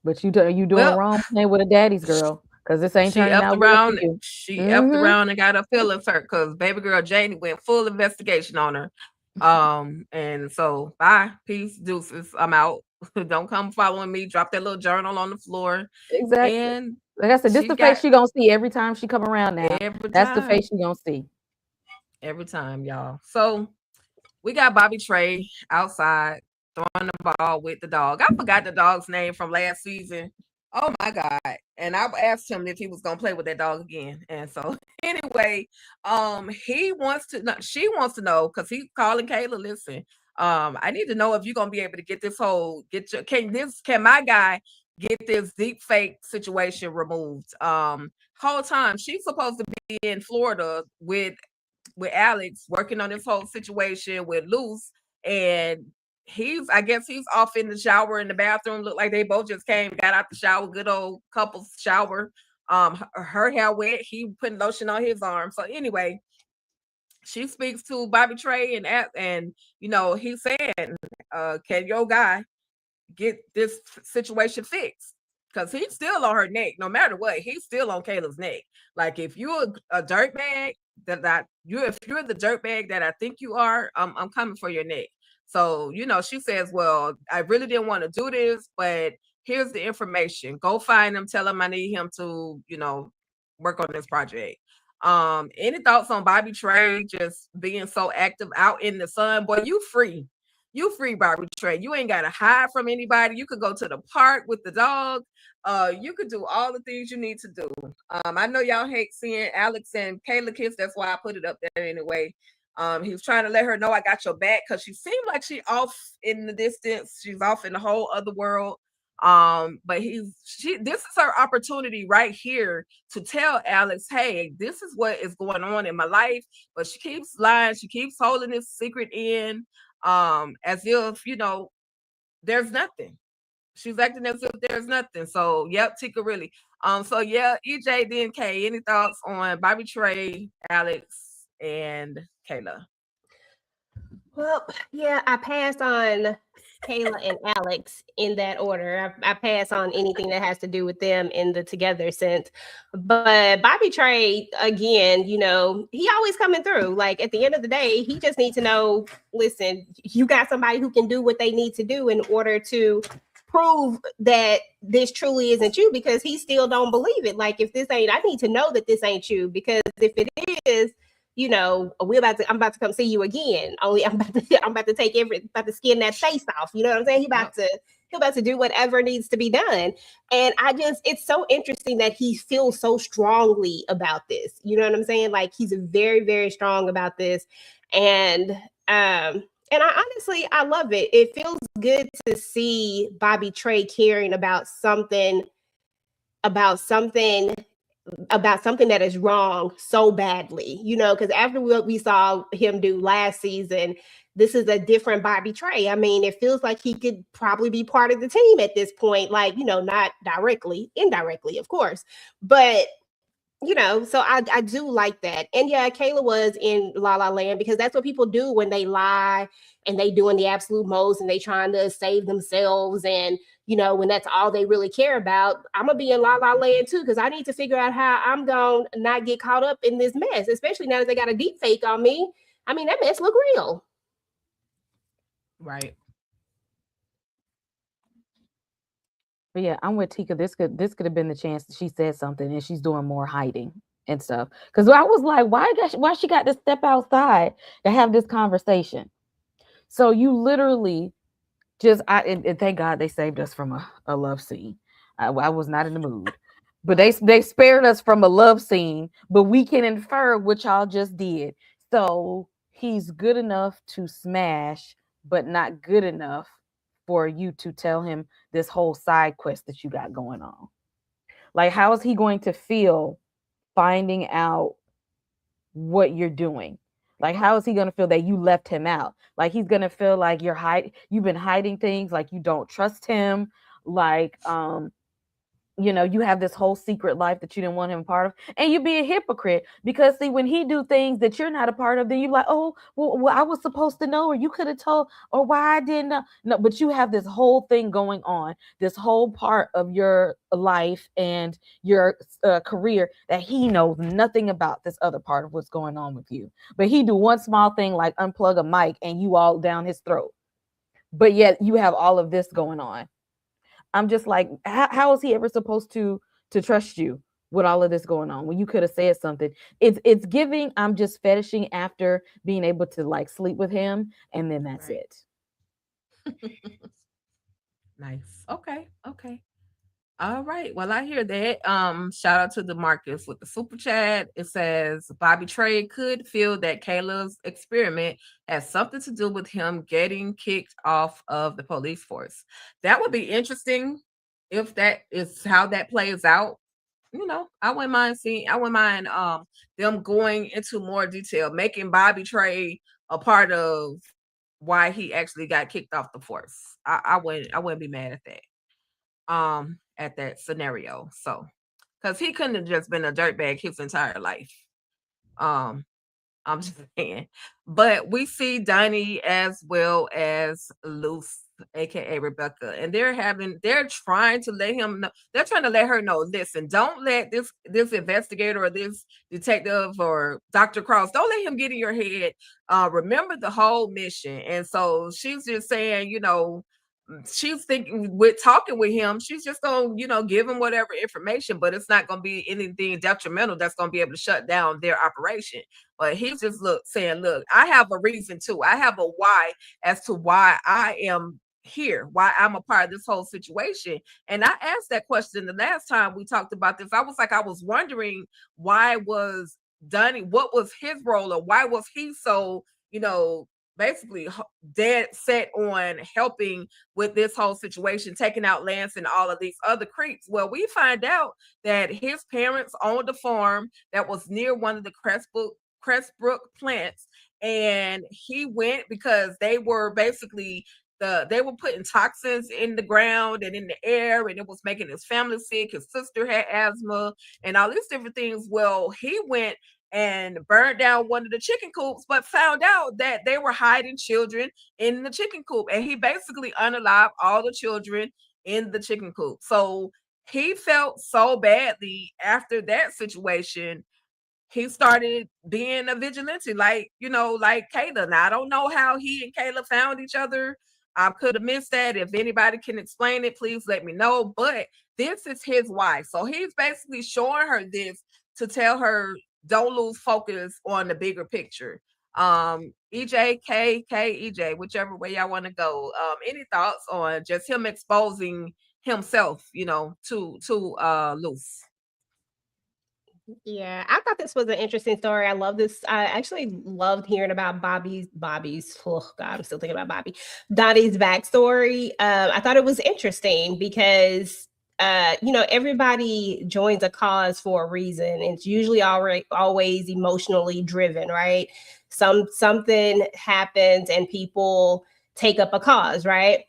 But you doing wrong playing with a daddy's girl, because this ain't turning out around. She effed around and got her feelings hurt because baby girl Janie went full investigation on her. And so bye, peace, deuces. I'm out. Don't come following me. Drop that little journal on the floor. Exactly. And like I said, this the face she gonna see every time she come around now. That's the face she gonna see. Every time, y'all. So we got Bobby Trey outside throwing the ball with the dog. I forgot the dog's name from last season. Oh my God. And I asked him if he was gonna play with that dog again. And so anyway, she wants to know, because he's calling Kayla, listen, I need to know if you're gonna be able to get this can my guy get this deep fake situation removed? Whole time she's supposed to be in Florida with Alex, working on this whole situation with Luz, and I guess he's off in the shower in the bathroom. Look like they both just got out the shower, good old couple's shower. Her hair wet, he putting lotion on his arm. So anyway, she speaks to Bobby Trey and you know, he's saying, can your guy get this situation fixed? Because he's still on her neck, no matter what. He's still on Kayla's neck. Like, if you're a dirtbag if you're the dirtbag that I think you are, I'm coming for your neck. So, you know, she says, well, I really didn't want to do this, but here's the information. Go find him, tell him I need him to, you know, work on this project. Any thoughts on Bobby Trey just being so active out in the sun? Boy, you free. You free, Bobby Trey. You ain't got to hide from anybody. You could go to the park with the dog. You could do all the things you need to do. I know y'all hate seeing Alex and Kayla kiss. That's why I put it up there anyway. He was trying to let her know I got your back, because she seemed like she's off in the distance. She's off in the whole other world. But this is her opportunity right here to tell Alex, hey, this is what is going on in my life. But she keeps lying. She keeps holding this secret in, as if, you know, there's nothing. She's acting as if there's nothing. So, yep, Tika really. So yeah, EJ, then K. Any thoughts on Bobby Trey, Alex, and Kayla? Well, yeah, I passed on Kayla and Alex in that order. I pass on anything that has to do with them in the together sense. But Bobby Trey, again, he always coming through. Like at the end of the day, he just needs to know, listen, you got somebody who can do what they need to do in order to prove that this truly isn't you, because he still don't believe it. Like if this ain't, I need to know that this ain't you, because if it is, I'm about to come see you again. Only I'm about to about to skin that face off. You know what I'm saying? He's about to do whatever needs to be done. And it's so interesting that he feels so strongly about this. You know what I'm saying? Like he's very, very strong about this. And I love it. It feels good to see Bobby Trey caring about something that is wrong so badly, because after what we saw him do last season, this is a different Bobby Trey. I mean, it feels like he could probably be part of the team at this point, like, not directly, indirectly, of course, but so I do like that. And yeah, Kayla was in La La Land because that's what people do when they lie and they doing the absolute most and they trying to save themselves. And, when that's all they really care about, I'm going to be in La La Land too, because I need to figure out how I'm going to not get caught up in this mess, especially now that they got a deep fake on me. I mean, that mess look real. Right. But yeah, I'm with Tika. This could have been the chance that she said something and she's doing more hiding and stuff. Because I was like, why she got to step outside to have this conversation? So you literally and thank God they saved us from a love scene. I was not in the mood, but they spared us from a love scene. But we can infer what y'all just did. So he's good enough to smash, but not good enough for you to tell him this whole side quest that you got going on. Like, how is he going to feel finding out what you're doing? Like, how is he going to feel that you left him out? Like, he's going to feel like you've been hiding things, like you don't trust him, like, you have this whole secret life that you didn't want him part of, and you be a hypocrite because see, when he do things that you're not a part of, then you're like, oh, well, I was supposed to know, or you could have told, or why I didn't know. No, but you have this whole thing going on, this whole part of your life and your career that he knows nothing about, this other part of what's going on with you. But he do one small thing like unplug a mic and you all down his throat. But yet you have all of this going on. I'm just like, how is he ever supposed to trust you with all of this going on when you could have said something? It's giving, I'm just fetishing after being able to like sleep with him, and then that's Right. it. Nice. Okay. All right. Well, I hear that. Shout out to DeMarcus with the super chat. It says Bobby Trey could feel that Kayla's experiment has something to do with him getting kicked off of the police force. That would be interesting if that is how that plays out. I wouldn't mind them going into more detail, making Bobby Trey a part of why he actually got kicked off the force. I wouldn't be mad at that. At that scenario. So, because he couldn't have just been a dirtbag his entire life. I'm just saying. But we see Donnie as well as Luce, aka Rebecca, and they're trying to let him know. They're trying to let her know. Listen, don't let this investigator or this detective or Dr. Cross, don't let him get in your head. Remember the whole mission. And so she's just saying, she's thinking with talking with him, she's just gonna, give him whatever information, but it's not gonna be anything detrimental that's gonna be able to shut down their operation. But he's just saying, look, I have a reason too. I have a why as to why I am here, why I'm a part of this whole situation. And I asked that question the last time we talked about this. I was wondering why was Donnie, what was his role, or why was he so, basically dead set on helping with this whole situation, taking out Lance and all of these other creeps. Well, we find out that his parents owned a farm that was near one of the Crestbrook plants, and he went because they were basically they were putting toxins in the ground and in the air, and it was making his family sick. His sister had asthma and all these different things. Well, he went and burned down one of the chicken coops, but found out that they were hiding children in the chicken coop, and he basically unalived all the children in the chicken coop. So he felt so badly after that situation. He started being a vigilante, like, like Kayla. Now, I don't know how he and Kayla found each other. I could have missed that. If anybody can explain it, please let me know. But this is his wife. So he's basically showing her this to tell her, don't lose focus on the bigger picture. EJ, EJ, whichever way y'all want to go. Any thoughts on just him exposing himself, to Luce? Yeah, I thought this was an interesting story. I love this. I actually loved hearing about oh God, I'm still thinking about Donnie's backstory. I thought it was interesting because everybody joins a cause for a reason. It's usually always emotionally driven, right? Something happens and people take up a cause, right?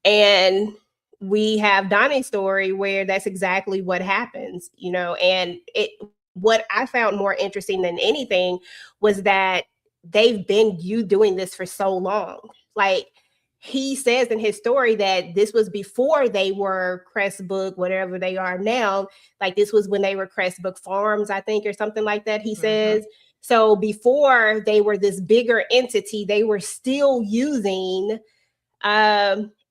And we have Donnie's story where that's exactly what happens, and what I found more interesting than anything was that they've been doing this for so long. Like, he says in his story that this was before they were Crestbook, whatever they are now. Like, this was when they were Crestbook Farms, I think, or something like that, he says. So before they were this bigger entity, they were still using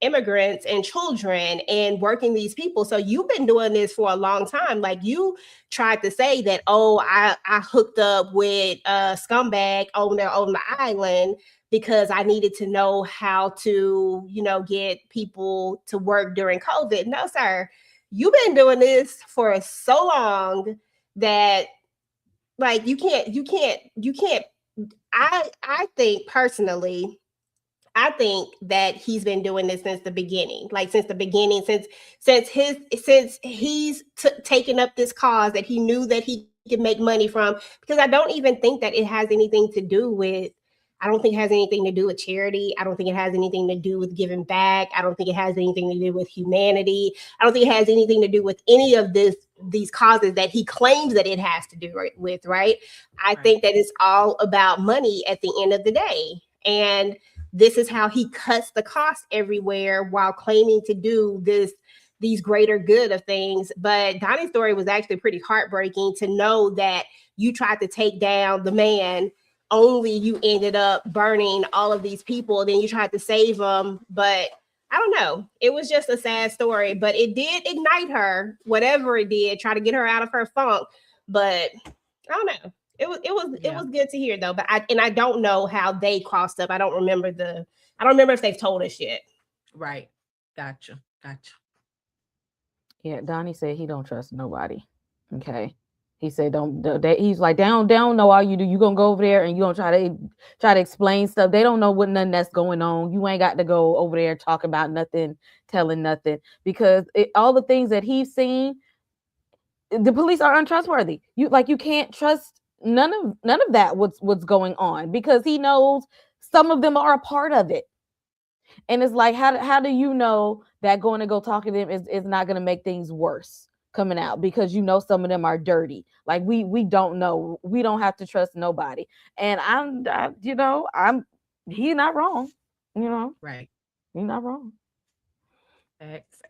immigrants and children and working these people. So you've been doing this for a long time. Like, you tried to say that, I hooked up with a scumbag on the island because I needed to know how to, get people to work during COVID. No, sir. You've been doing this for so long that, like, you can't. I think personally, I think that he's been doing this since the beginning, since he's taken up this cause that he knew that he could make money from, because I don't even think that it has anything to do with, charity. I don't think it has anything to do with giving back. I don't think it has anything to do with humanity. I don't think it has anything to do with any of these causes that he claims that it has to do with, right? I think that it's all about money at the end of the day. And this is how he cuts the cost everywhere while claiming to do these greater good of things. But Donnie's story was actually pretty heartbreaking to know that you tried to take down the man, only you ended up burning all of these people. Then you tried to save them. But I don't know. It was just a sad story, but it did ignite her, whatever it did, try to get her out of her funk. But I don't know. It was good to hear though, but I don't know how they crossed up. I don't remember if they've told us yet. Right. Gotcha. Yeah, Donnie said he don't trust nobody. Okay. He said he's like, they don't know all you do. You gonna go over there and you gonna try to explain stuff. They don't know what nothing that's going on. You ain't got to go over there talk about nothing, telling nothing, because all the things that he's seen, the police are untrustworthy. You can't trust none of that what's going on, because he knows some of them are a part of it. And it's like, how do you know that going to go talk to them is not going to make things worse coming out, because some of them are dirty. Like, we don't know. We don't have to trust nobody. And he's not wrong. Right. He's not wrong.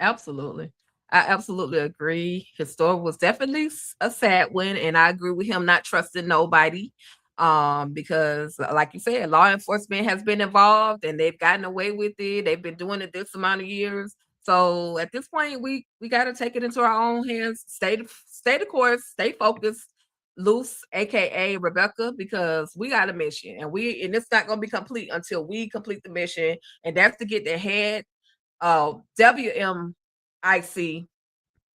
Absolutely. I absolutely agree. His story was definitely a sad one, and I agree with him not trusting nobody. Because like you said, law enforcement has been involved and they've gotten away with it. They've been doing it this amount of years. So at this point, we got to take it into our own hands, stay the course, stay focused, Luce, aka Rebecca, because we got a mission, and it's not going to be complete until we complete the mission, and that's to get the head WMIC,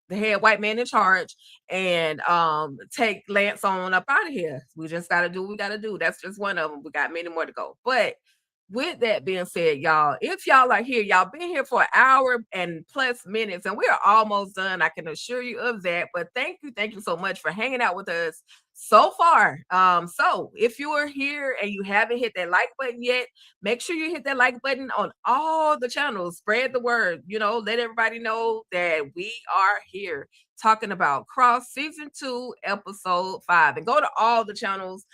the head white man in charge, and take Lance on up out of here. We just got to do what we got to do. That's just one of them. We got many more to go. But with that being said, y'all, if y'all are here, y'all been here for an hour and plus minutes, and we are almost done. I can assure you of that. But thank you so much for hanging out with us so far. So if you are here and you haven't hit that like button yet, make sure you hit that like button on all the channels. Spread the word. Let everybody know that we are here talking about Cross Season 2, Episode 5. And go to all the channels.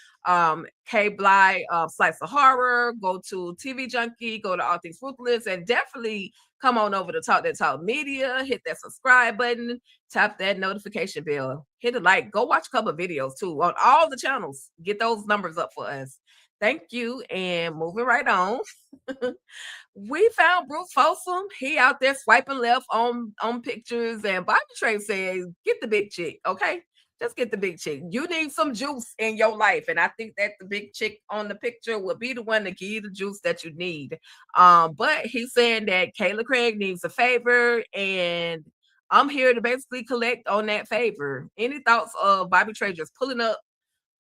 K Bly, Slice of Horror, go to TV Junkie, go to All Things Ruthless, and definitely come on over to Talk That Talk Media. Hit that subscribe button, tap that notification bell, hit a like, go watch a couple of videos too on all the channels. Get those numbers up for us. Thank you. And moving right on. We found Bruce Folsom. He out there swiping left on pictures, and Bobby Trey says, get the big chick, okay? Just get the big chick. You need some juice in your life. And I think that the big chick on the picture will be the one to give you the juice that you need. But he's saying that Kayla Craig needs a favor, and I'm here to basically collect on that favor. Any thoughts of Bobby Trey just pulling up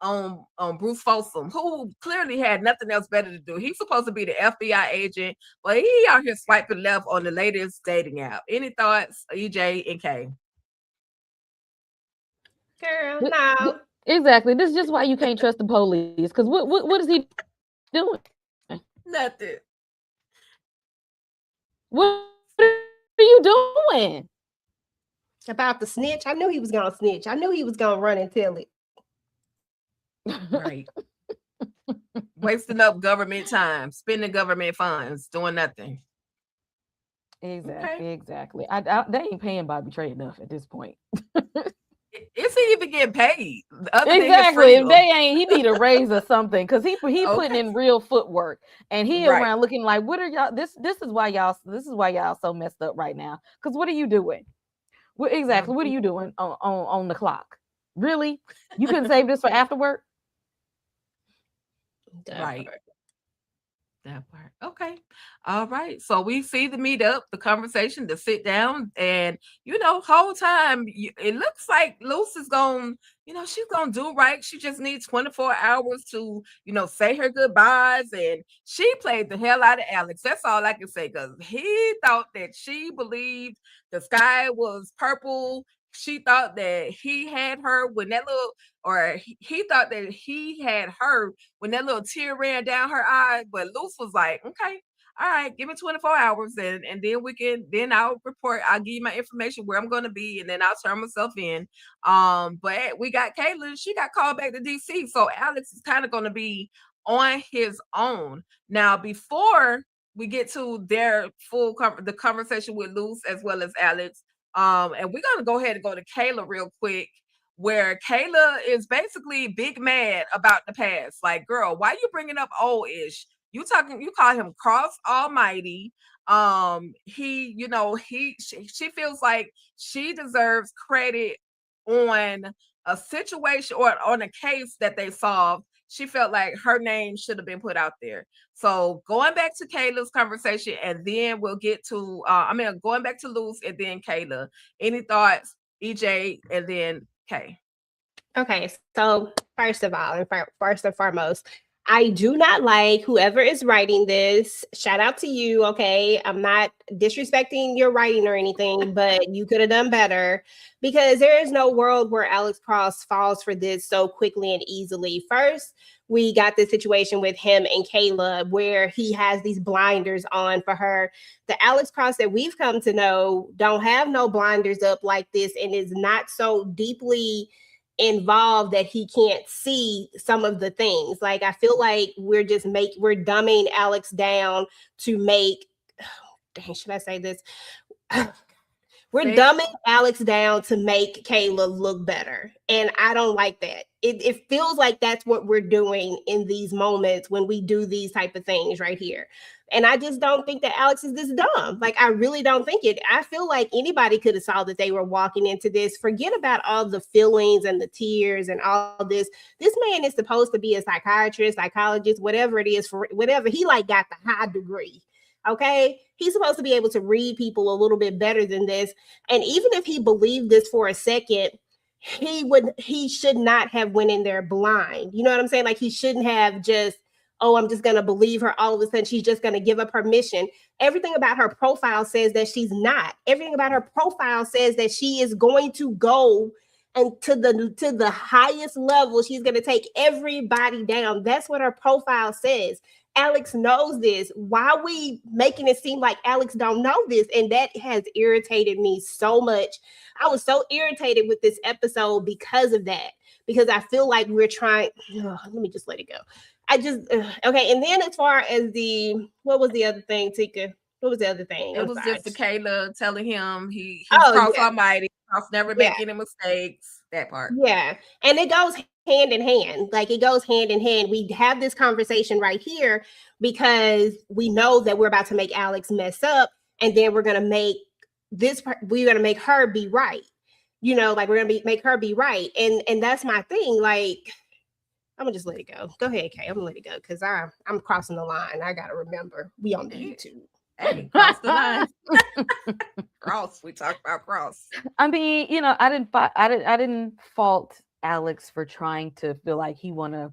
on Bruce Folsom, who clearly had nothing else better to do? He's supposed to be the FBI agent, but he out here swiping left on the latest dating app. Any thoughts, EJ and Kay? Girl, no. Exactly. This is just why you can't trust the police. Because what is he doing? Nothing. What are you doing? About the snitch. I knew he was gonna snitch. I knew he was gonna run and tell it. Right. Wasting up government time, spending government funds, doing nothing. Exactly. They ain't paying Bobby Trey enough at this point. Is he even getting paid? Exactly. If they ain't, he need a raise or something, because he putting in real footwork, and he around looking like, what are y'all? This is why y'all so messed up right now. Because what are you doing? What are you doing on the clock? Really? You couldn't save this for after work? Right. That part. Okay. All right. So we see the meetup, the conversation, the sit down, and whole time it looks like Luce is she's gonna do right. She just needs 24 hours to, say her goodbyes. And she played the hell out of Alex. That's all I can say, because he thought that she believed the sky was purple. She thought that he had her when that he thought that he had her when that little tear ran down her eye. But Luce was like, okay, all right, give me 24 hours and then I'll report. I'll give you my information where I'm going to be, and then I'll turn myself in. But we got Kayla. She got called back to DC. So Alex is kind of going to be on his own. Now, before we get to their the conversation with Luce as well as Alex, and we're going to go ahead and go to Kayla real quick, where Kayla is basically big mad about the past. Like, girl, why you bringing up old Ish? You call him Cross Almighty. She feels like she deserves credit on a situation or on a case that they solved. She felt like her name should have been put out there. So going back to Kayla's conversation, and then we'll get to going back to Luce and then Kayla. Any thoughts, EJ, and then Kay? Okay, so first and foremost, I do not like whoever is writing this. Shout out to you, okay? I'm not disrespecting your writing or anything, but you could have done better, because there is no world where Alex Cross falls for this so quickly and easily. First, we got this situation with him and Kayla where he has these blinders on for her. The Alex Cross that we've come to know don't have no blinders up like this, and is not so deeply involved that he can't see some of the things. Like, I feel like we're dumbing Alex down to make, should I say this? We're dumbing Alex down to make Kayla look better. And I don't like that. It feels like that's what we're doing in these moments when we do these type of things right here. And I just don't think that Alex is this dumb. Like, I really don't think it. I feel like anybody could have saw that they were walking into this. Forget about all the feelings and the tears and all this. This man is supposed to be a psychiatrist, psychologist, whatever it is, for whatever. He got the high degree. Okay. He's supposed to be able to read people a little bit better than this. And even if he believed this for a second, he should not have went in there blind. You know what I'm saying? Like, he shouldn't have just oh, I'm just going to believe her. All of a sudden, she's just going to give up her mission. Everything about her profile says that she's not. Everything about her profile says that she is going to go and to the highest level. She's going to take everybody down. That's what her profile says. Alex knows this. Why are we making it seem like Alex don't know this? And that has irritated me so much. I was so irritated with this episode because of that. Because I feel like we're trying. Let me just let it go. Okay. And then as far as what was the other thing, Tika? What was the other thing? It was just the Kayla telling him he's cross almighty, never make any mistakes. That part. Yeah. And it goes hand in hand. Like it goes hand in hand. We have this conversation right here because we know that we're about to make Alex mess up, and then we're gonna make her be right. Like we're gonna make her be right. And that's my thing. Like, I'm gonna just let it go. Go ahead, Kay. I'm gonna let it go because I'm crossing the line. I gotta remember we on the YouTube. Hey, cross the line. Cross. We talk about cross. I mean, I didn't fault Alex for trying to feel like he want to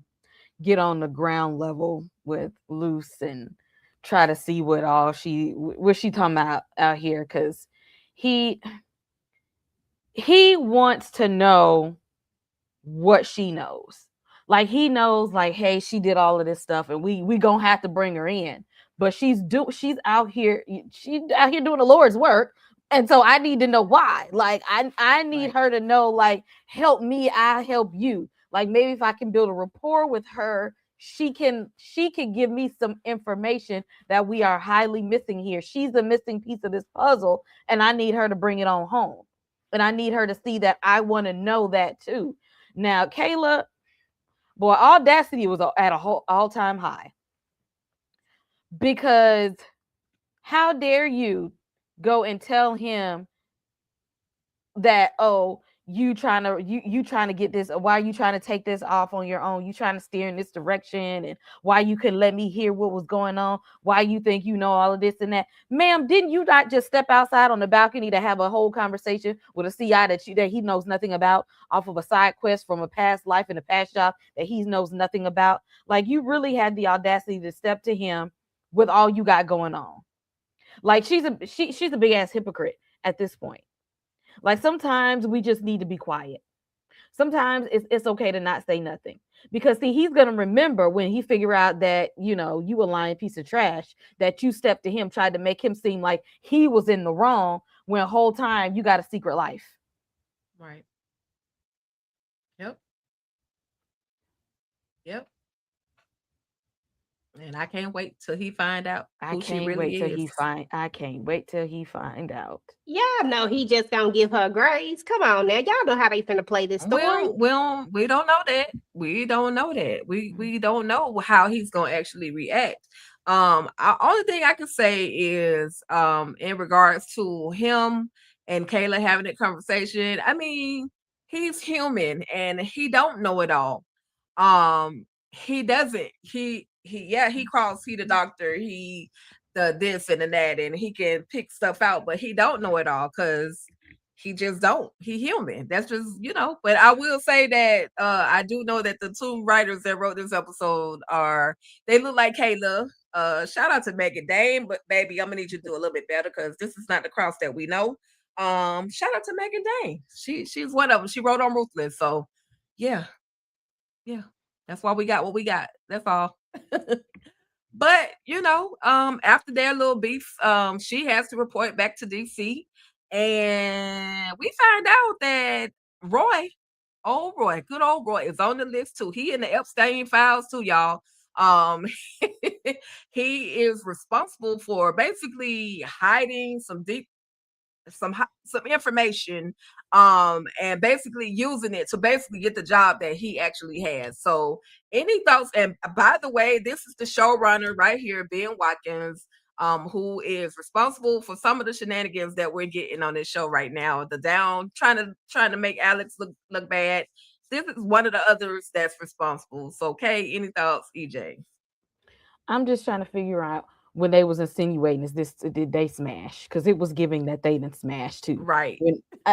get on the ground level with Luce and try to see what she talking about out here, because he wants to know what she knows. Like he knows, like, hey, she did all of this stuff, and we gonna have to bring her in. But she's out here doing the Lord's work, and so I need to know why. Like I need her to know, like, help me, I help you. Like maybe if I can build a rapport with her, she can give me some information that we are highly missing here. She's a missing piece of this puzzle, and I need her to bring it on home. And I need her to see that I want to know that too. Now, Kayla, boy, audacity was at a whole all-time high. Because how dare you go and tell him that, oh, you trying to get this, why are you trying to take this off on your own? You trying to steer in this direction, and why you couldn't let me hear what was going on? Why you think you know all of this and that? Ma'am, didn't you not just step outside on the balcony to have a whole conversation with a CI that he knows nothing about, off of a side quest from a past life and a past job that he knows nothing about? Like, you really had the audacity to step to him with all you got going on. Like she's a big ass hypocrite at this point. Like sometimes we just need to be quiet. Sometimes it's okay to not say nothing, because see, he's gonna remember when he figure out that you a lying piece of trash, that you stepped to him, tried to make him seem like he was in the wrong when the whole time you got a secret life. Right. Yep. And I can't wait till he find out who she really is. I can't wait till he find out. Yeah, no, he just gonna give her grace. Come on now, y'all know how they finna play this story. Well, we don't know that. We don't know that. We don't know how he's gonna actually react. Only thing I can say is, in regards to him and Kayla having that conversation. I mean, he's human and he don't know it all. He doesn't. He calls he the doctor, he the this and the that, and he can pick stuff out, but he don't know it all because he just don't. He human. That's just, but I will say that I do know that the two writers that wrote this episode they look like Kayla. Shout out to Megan Dane, but baby, I'm gonna need you to do a little bit better because this is not the cross that we know. Shout out to Megan Dane. She's one of them. She wrote on Ruthless. So yeah. That's why we got what we got. That's all. But after their little beef, she has to report back to DC, and we find out that Roy, good old Roy, is on the list too. He in the Epstein files too, y'all. He is responsible for basically hiding some information, and basically using it to basically get the job that he actually has. So any thoughts? And by the way, this is the showrunner right here, Ben Watkins, who is responsible for some of the shenanigans that we're getting on this show right now. Trying to make Alex look bad. This is one of the others that's responsible. So, okay, any thoughts, EJ? I'm just trying to figure out, when they was insinuating, did they smash? Because it was giving that they didn't smash too. Right.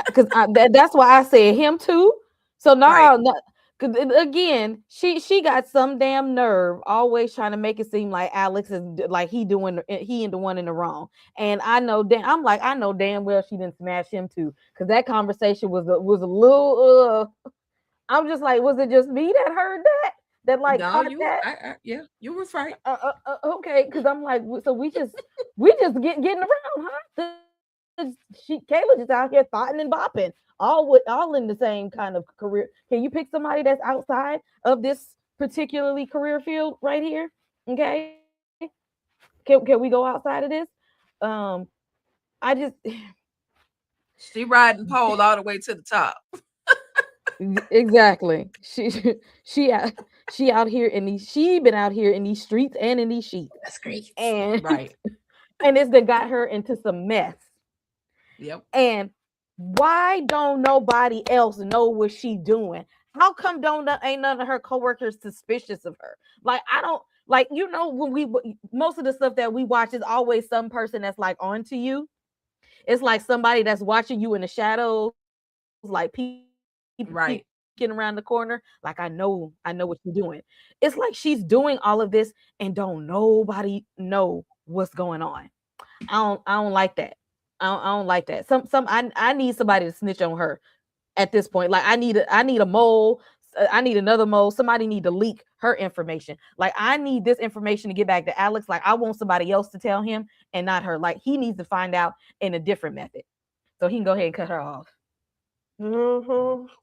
Because that's why I said him too. So no, 'Cause again, she got some damn nerve always trying to make it seem like Alex is like he and the one in the wrong. And I know I know damn well she didn't smash him too, because that conversation was a little. I'm just like, was it just me that heard that like No, caught you, that? yeah, you was right. Okay, because I'm like, so we just getting around, huh? Kayla just out here thotting and bopping, all in the same kind of career. Can you pick somebody that's outside of this particularly career field right here? Okay, can we go outside of this? I just She riding pole all the way to the top. exactly. She out she out here in these she been out here in these streets and in these sheets, That's great. and Right. and it's that got her into some mess. Yep. And why don't nobody else know what she doing? How come ain't none of her coworkers suspicious of her? Like, I don't like, when most of the stuff that we watch is always some person that's like onto you. It's like somebody that's watching you in the shadows, like Right. peeking around the corner. Like, I know what you're doing. It's like she's doing all of this and don't nobody know what's going on. I don't like that. I don't like that. I need somebody to snitch on her at this point. Like, I need a mole. I need another mole. Somebody need to leak her information. Like, I need this information to get back to Alex. Like, I want somebody else to tell him and not her. Like, he needs to find out in a different method. So he can go ahead and cut her off.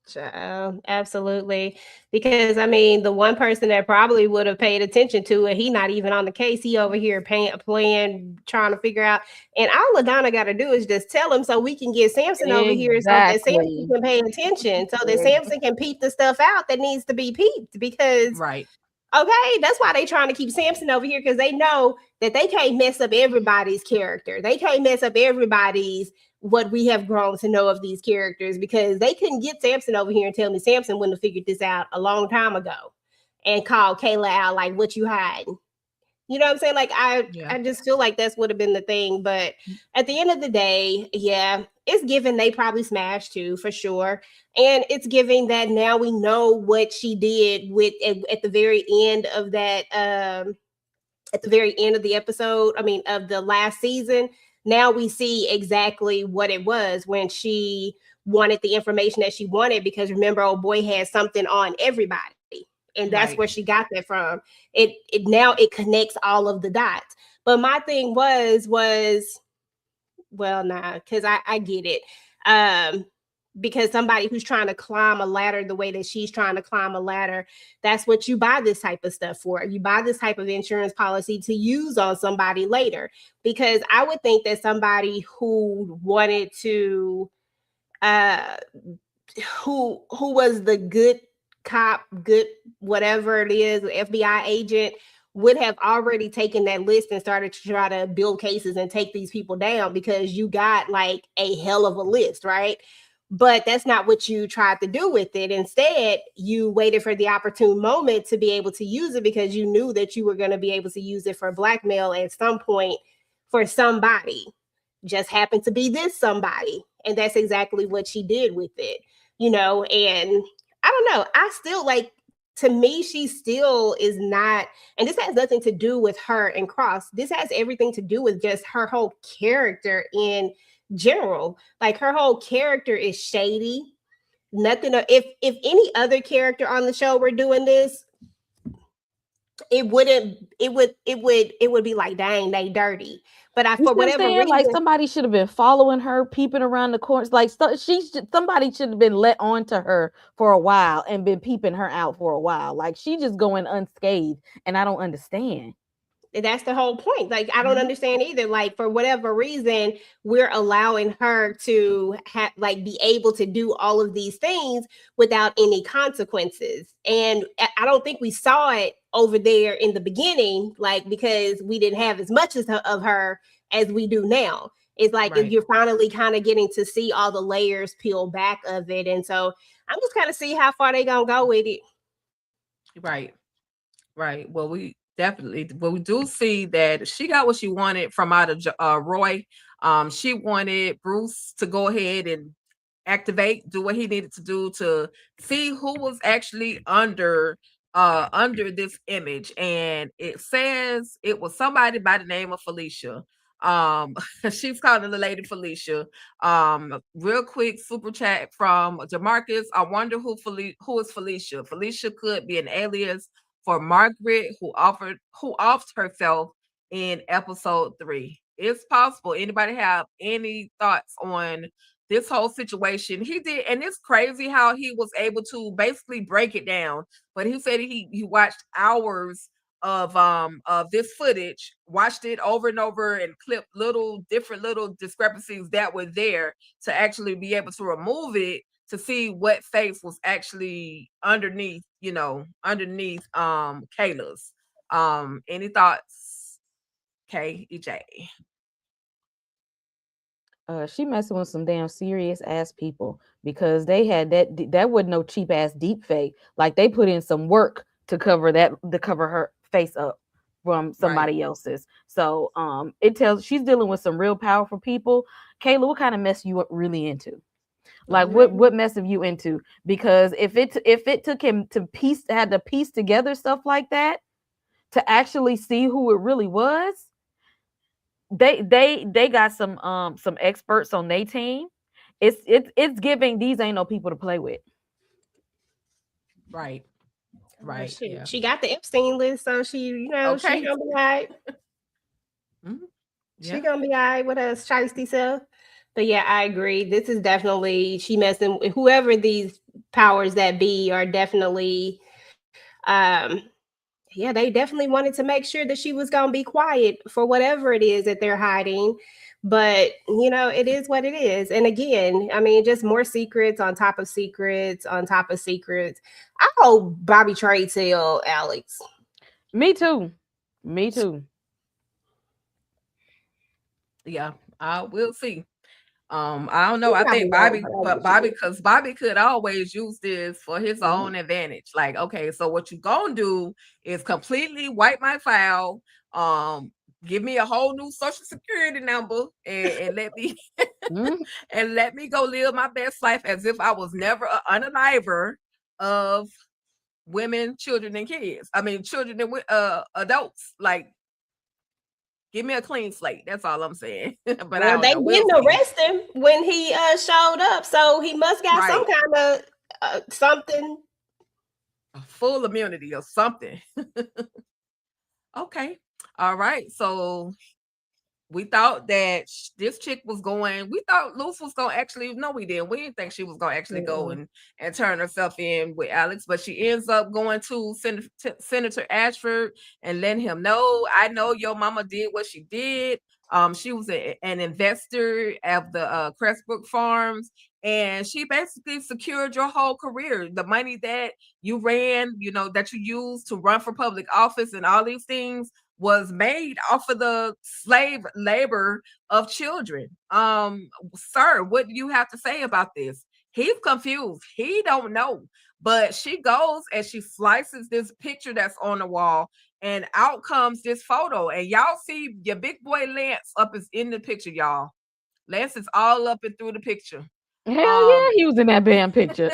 Child, absolutely. Because I mean, the one person that probably would have paid attention to it, he not even on the case. He over here playing, trying to figure out. And all LaDonna got to do is just tell him so we can get Samson over here so that Samson can pay attention, so that Samson can peep the stuff out that needs to be peeped. Because Right. okay, that's why they trying to keep Samson over here, because they know that they can't mess up everybody's character. They can't mess up everybody's what we have grown to know of these characters, because they couldn't get Samson over here and tell me Samson wouldn't have figured this out a long time ago and called Kayla out like, what you hiding? You know what I'm saying? Like, I just feel like that's would have been the thing. But at the end of the day, yeah, it's given they probably smashed too, for sure. And it's giving that now we know what she did with at the very end of that, at the very end of the episode, of the last season. Now we see exactly what it was when she wanted the information that she wanted, because remember, old boy had something on everybody. And that's where she got that from. It now it connects all of the dots. But my thing was well, nah, because I get it. Because somebody who's trying to climb a ladder the way that she's trying to climb a ladder, that's what you buy this type of stuff for. You buy this type of insurance policy to use on somebody later. Because I would think that somebody who wanted to, who was the good cop, good whatever it is, FBI agent, would have already taken that list and started to try to build cases and take these people down, because you got like a hell of a list, right? But that's not what you tried to do with it. Instead, you waited for the opportune moment to be able to use it, because you knew that you were going to be able to use it for blackmail at some point for somebody. Just happened to be this somebody. And that's exactly what she did with it, and I don't know. I still like, to me, she still is not, and this has nothing to do with her and Cross. This has everything to do with just her whole character in general. Like, her whole character is shady. Nothing. If any other character on the show were doing this, it would be like, dang, they dirty. But for whatever reason, like, somebody should have been following her, peeping around the corners. Like, somebody should have been let on to her for a while and been peeping her out for a while. Like, she just going unscathed, and I don't understand. That's the whole point. Like, I don't understand either. Like, for whatever reason, we're allowing her to be able to do all of these things without any consequences. And I don't think we saw it over there in the beginning, like, because we didn't have as much of her as we do now. It's like, you're finally kind of getting to see all the layers peel back of it. And so I'm just kind of see how far they gonna go with it. Right. Well, we do see that she got what she wanted from out of Roy. She wanted Bruce to go ahead activate, do what he needed to do to see who was actually under this image, and it says it was somebody by the name of Felicia. She's calling the lady Felicia. Real quick super chat from Jamarcus. I wonder who is Felicia. Felicia could be an alias for Margaret, who offed herself in episode 3. It's possible. Anybody have any thoughts on this whole situation? He did, and it's crazy how he was able to basically break it down. But he said he watched hours of this footage, watched it over and over, and clipped different little discrepancies that were there to actually be able to remove it to see what face was actually underneath Kayla's. Any thoughts, EJ? She messing with some damn serious ass people, because they had that wasn't no cheap ass deep fake. Like, they put in some work to cover her face up from somebody else's. So it tells she's dealing with some real powerful people. Kayla, what kind of mess you really into? Like, what mess have you into? Because if it took him to piece together stuff like that to actually see who it really was, they got some experts on their team. It's giving these ain't no people to play with. Right. She got the Epstein list, so she gonna be all right. She gonna be all right with her shiesty self. But yeah, I agree. This is definitely, she messing with whoever these powers that be are. Definitely they definitely wanted to make sure that she was going to be quiet for whatever it is that they're hiding. But, it is what it is. And again, I mean, just more secrets on top of secrets on top of secrets. I hope Bobby Trey tell Alex. Me too. Yeah, we'll see. I don't know. I think because Bobby could always use this for his own advantage. Like, okay, so what you gonna do is completely wipe my file, give me a whole new social security number, and let me and let me go live my best life as if I was never an unaliver of women, children, and kids. I mean, children and adults. Like, give me a clean slate. That's all I'm saying. But they didn't arrest him when he showed up, so he must got some kind of something, full immunity or something. Okay, all right. So we thought that this chick was going. We thought Luce was going to actually. No, we didn't. We didn't think she was going to actually go and turn herself in with Alex, but she ends up going to Senator Ashford and letting him know, I know your mama did what she did. She was an investor of the Crestbrook Farms, and she basically secured your whole career. The money that you ran, that you used to run for public office and all these things, was made off of the slave labor of children. Sir, what do you have to say about this? He's confused. He don't know. But she goes and she slices this picture that's on the wall, and out comes this photo. And y'all see your big boy Lance up is in the picture, y'all. Lance is all up and through the picture. Hell yeah, he was in that damn picture.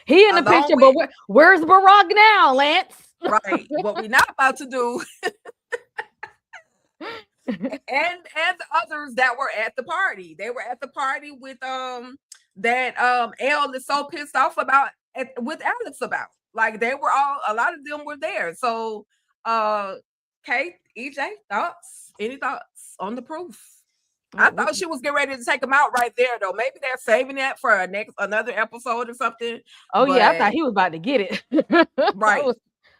He in the picture, but where's Barack now, Lance? Right. What we're not about to do. and the others that were at the party. They were at the party with that Elle is so pissed off about with Alex about. Like, they were a lot of them were there. So Kate, EJ, thoughts? Any thoughts on the proof? I thought she was getting ready to take him out right there, though. Maybe they're saving that for another episode or something. Oh, yeah, I thought he was about to get it. Right.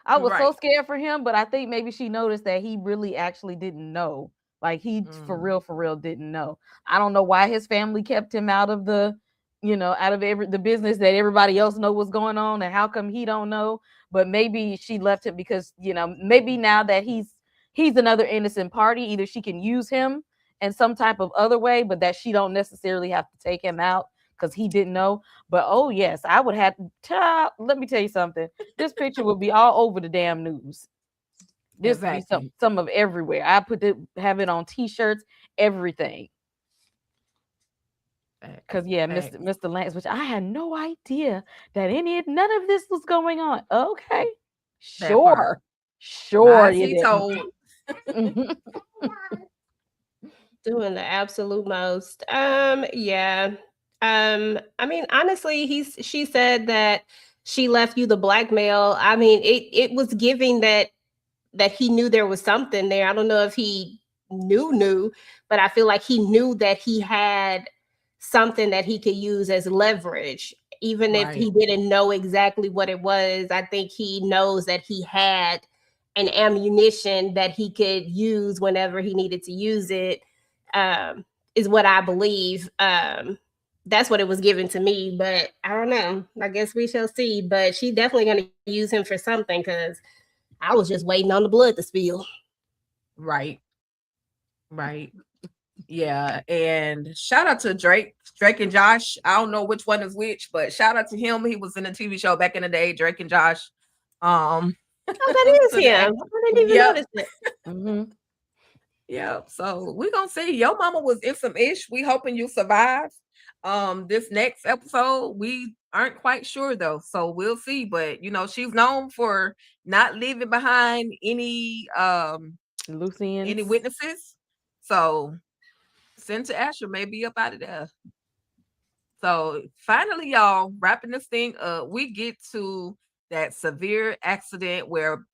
I was so scared for him, but I think maybe she noticed that he really actually didn't know. Like, he for real didn't know. I don't know why his family kept him out of the business that everybody else know what's going on, and how come he don't know. But maybe she left him because, maybe now that he's another innocent party, either she can use him in some type of other way, but that she don't necessarily have to take him out because he didn't know. But oh yes, I would have to let me tell you something. This picture would be all over the damn news. This would be some of everywhere. I have it on t-shirts, everything. Because yeah, Mr. Lance, which I had no idea that none of this was going on. Okay, sure, Lies you he didn't. told. Mhm. Doing the absolute most. Yeah. I mean, honestly, she said that she left you the blackmail. I mean, it was giving that he knew there was something there. I don't know if he knew, but I feel like he knew that he had something that he could use as leverage. Even if he didn't know exactly what it was, I think he knows that he had an ammunition that he could use whenever he needed to use it. Is what I believe. That's what it was given to me, but I don't know. I guess we shall see. But she's definitely going to use him for something because I was just waiting on the blood to spill. Right. Yeah, and shout out to Drake and Josh. I don't know which one is which, but shout out to him. He was in a TV show back in the day, Drake and Josh. Oh, that is him. I didn't even notice it. Mm-hmm. Yeah, so we're gonna see. Your mama was in some ish. We hoping you survive. This next episode, we aren't quite sure though, so we'll see. But you know, she's known for not leaving behind any Loose ends. any witnesses. So Senator Asher may be up out of there. So finally, y'all, wrapping this thing up, we get to that severe accident where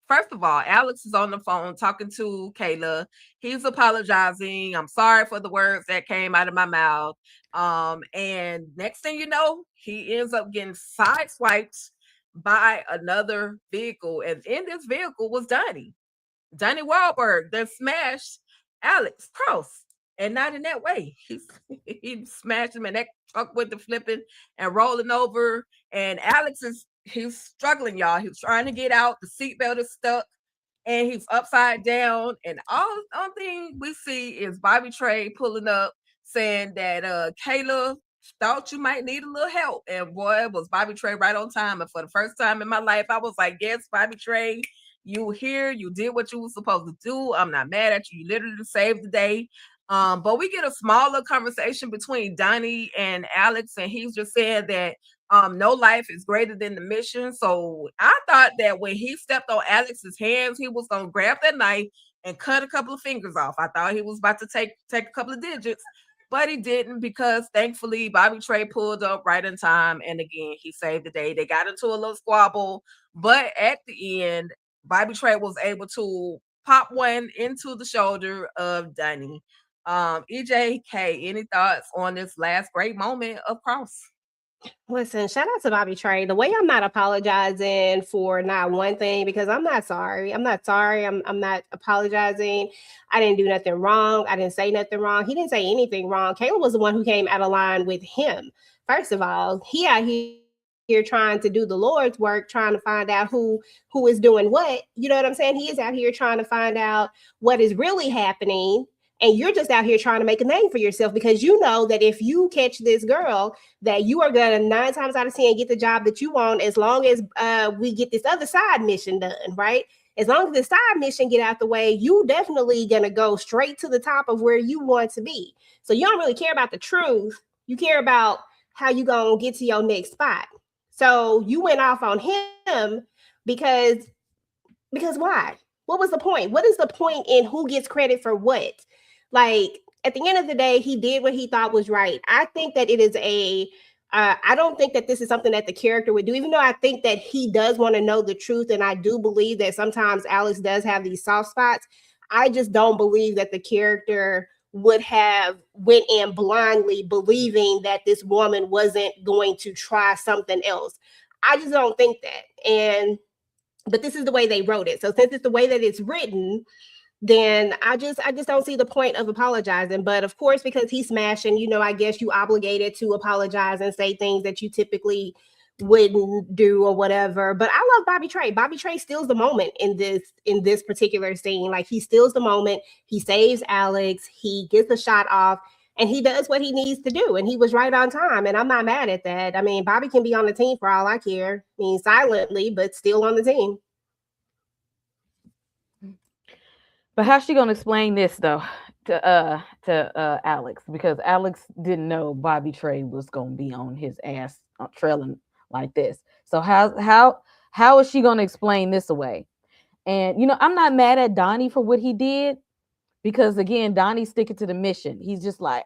first of all, Alex is on the phone talking to Kayla. He's apologizing. I'm sorry for the words that came out of my mouth. And next thing you know, he ends up getting sideswiped by another vehicle. And in this vehicle was Donnie Wahlberg that smashed Alex Cross. And not in that way. He smashed him, and that truck went to flipping and rolling over. And he's struggling, y'all. He's trying to get out. The seatbelt is stuck, and he's upside down. And all thing we see is Bobby Trey pulling up, saying that Kayla thought you might need a little help. And boy, was Bobby Trey right on time. And for the first time in my life, I was like, yes, Bobby Trey, you here. You did what you were supposed to do. I'm not mad at you. You literally saved the day. But we get a smaller conversation between Donnie and Alex, and he's just saying that no life is greater than the mission. So I thought that when he stepped on Alex's hands, he was gonna grab that knife and cut a couple of fingers off. I thought he was about to take a couple of digits, but he didn't, because thankfully Bobby Trey pulled up right in time, and again he saved the day. They got into a little squabble, but at the end, Bobby Trey was able to pop one into the shoulder of Donnie. EJK, any thoughts on this last great moment of Cross? Listen, shout out to Bobby Trey. The way I'm not apologizing for not one thing, because I'm not sorry. I'm not apologizing. I didn't do nothing wrong. I didn't say nothing wrong. He didn't say anything wrong. Kayla was the one who came out of line with him. First of all, he out here trying to do the Lord's work, trying to find out who is doing what. You know what I'm saying? He is out here trying to find out what is really happening. And you're just out here trying to make a name for yourself, because you know that if you catch this girl, that you are going to 9 times out of 10 get the job that you want, as long as we get this other side mission done, right? As long as the side mission get out the way, you definitely going to go straight to the top of where you want to be. So you don't really care about the truth. You care about how you going to get to your next spot. So you went off on him because why? What was the point? What is the point in who gets credit for what? Like, at the end of the day, he did what he thought was right. I think that it is I don't think that this is something that the character would do, even though I think that he does want to know the truth. And I do believe that sometimes Alex does have these soft spots. I just don't believe that the character would have went in blindly believing that this woman wasn't going to try something else. I just don't think that. But this is the way they wrote it. So since it's the way that it's written, then I just don't see the point of apologizing. But of course, because he's smashing, I guess you obligated to apologize and say things that you typically wouldn't do or whatever. But I love Bobby Trey. Bobby Trey steals the moment in this particular scene. Like, he steals the moment. He saves Alex. He gets the shot off, and he does what he needs to do. And he was right on time. And I'm not mad at that. I mean, Bobby can be on the team for all I care. I mean, silently, but still on the team. But how's she gonna explain this though? to Alex, because Alex didn't know Bobby Trey was gonna be on his ass trailing like this. So how is she gonna explain this away? And I'm not mad at Donnie for what he did, because again, Donnie's sticking to the mission. He's just like,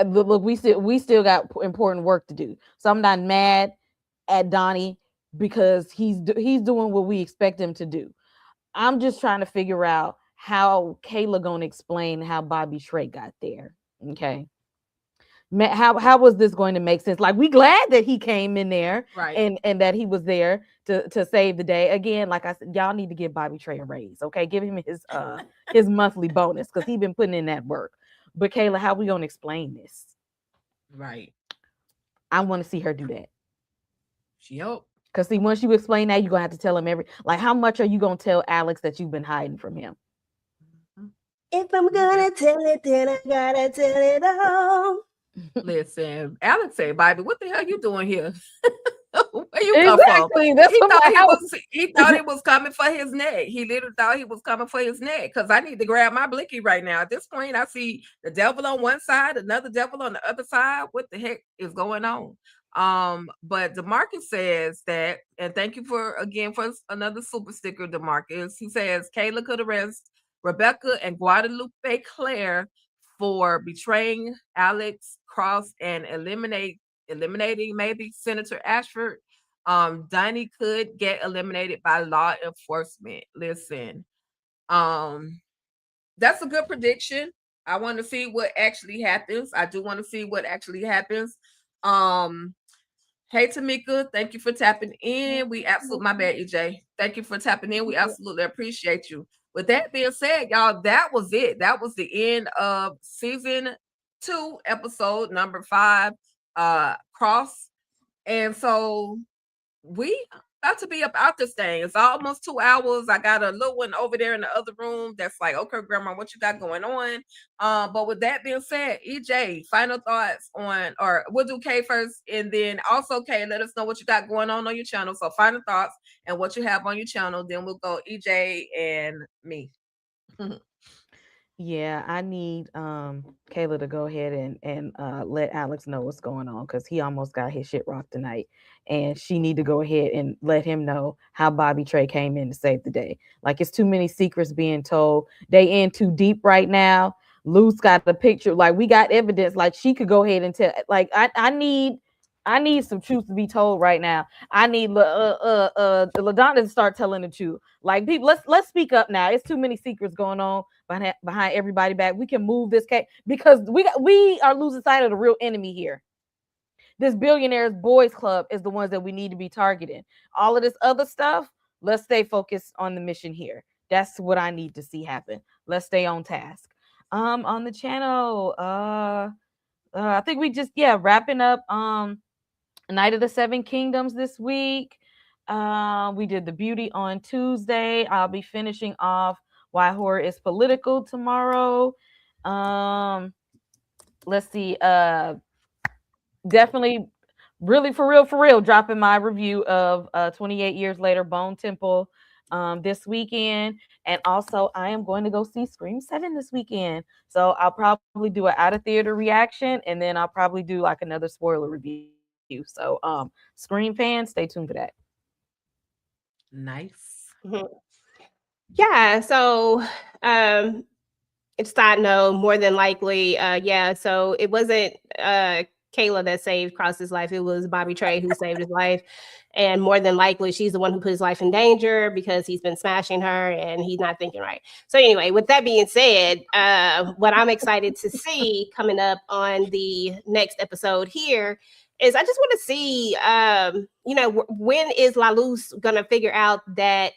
look, we still got important work to do. So I'm not mad at Donnie because he's doing what we expect him to do. I'm just trying to figure out how Kayla gonna explain how Bobby Trey got there. Okay. How was this going to make sense? Like, we glad that he came in there, Right. and that he was there to save the day. Again, like I said, y'all need to give Bobby Trey a raise. Okay, give him his monthly bonus, because he's been putting in that work. But Kayla, how we gonna explain this? Right. I want to see her do that. Yep. Because see, once you explain that, you're gonna have to tell him how much are you gonna tell Alex that you've been hiding from him? If I'm gonna tell it, then I gotta tell it all. Listen, Alex said, Bobby, what the hell you doing here? Where you come Exactly. from? That's He what thought my he thought it was coming for his neck. He literally thought he was coming for his neck, because I need to grab my blicky right now. At this point, I see the devil on one side, another devil on the other side. What the heck is going on? But DeMarcus says that, and thank you for another super sticker, DeMarcus. He says Kayla could arrest Rebecca and Guadalupe Claire for betraying Alex Cross and eliminating maybe Senator Ashford. Donnie could get eliminated by law enforcement. Listen, that's a good prediction. I want to see what actually happens. I do want to see what actually happens. Hey Tamika, thank you for tapping in. We absolutely, my bad, EJ. Thank you for tapping in. We absolutely appreciate you. With that being said, y'all, that was it. That was the end of season 2, episode number 5, Cross. And so we about to be up out this thing. It's almost 2 hours. I got a little one over there in the other room that's like, okay, grandma, what you got going on? But with that being said, EJ, final thoughts on, or we'll do Kay first, and then also Kay, let us know what you got going on your channel. So final thoughts and what you have on your channel. Then we'll go EJ and me. Yeah, I need Kayla to go ahead and let Alex know what's going on, because he almost got his shit rocked tonight, and she need to go ahead and let him know how Bobby Trey came in to save the day. Like, it's too many secrets being told. They in too deep right now. Luce got the picture. Like, we got evidence. Like, she could go ahead and tell. Like, I need some truth to be told right now. I need LaDonna to start telling the truth. Like, people, let's speak up now. It's too many secrets going on behind everybody back. We can move this case, because we are losing sight of the real enemy here. This billionaires boys club is the ones that we need to be targeting. All of this other stuff, let's stay focused on the mission here. That's what I need to see happen. Let's stay on task. On the channel, I think we just wrapping up Night of the Seven Kingdoms this week. We did the beauty on Tuesday. I'll be finishing off Why Horror is Political tomorrow. Let's see. Definitely, really for real, dropping my review of 28 Years Later, Bone Temple this weekend. And also, I am going to go see Scream 7 this weekend. So I'll probably do an out of theater reaction, and then I'll probably do like another spoiler review. So Scream fans, stay tuned for that. Nice. Yeah, so it's side note, more than likely, so it wasn't Kayla that saved Cross's life. It was Bobby Trey who saved his life. And more than likely, she's the one who put his life in danger, because he's been smashing her and he's not thinking right. So anyway, with that being said, what I'm excited to see coming up on the next episode here is I just want to see, when is La Luz going to figure out that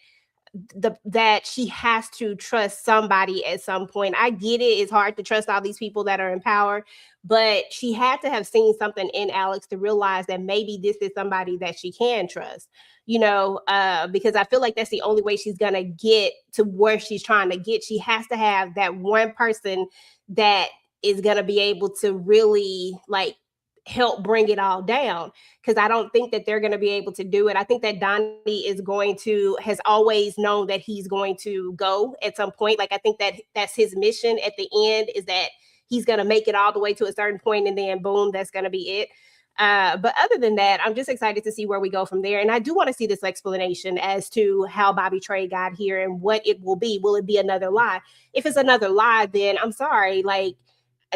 that she has to trust somebody at some point. I get it. It's hard to trust all these people that are in power, but she had to have seen something in Alex to realize that maybe this is somebody that she can trust, because I feel like that's the only way she's going to get to where she's trying to get. She has to have that one person that is going to be able to really help bring it all down, because I don't think that they're going to be able to do it. I think that Donnie has always known that he's going to go at some point. Like, I think that that's his mission at the end, is that he's going to make it all the way to a certain point, and then boom, that's going to be it. But other than that, I'm just excited to see where we go from there. And I do want to see this explanation as to how Bobby Trey got here and what it will be. Will it be another lie? If it's another lie, then I'm sorry. Like,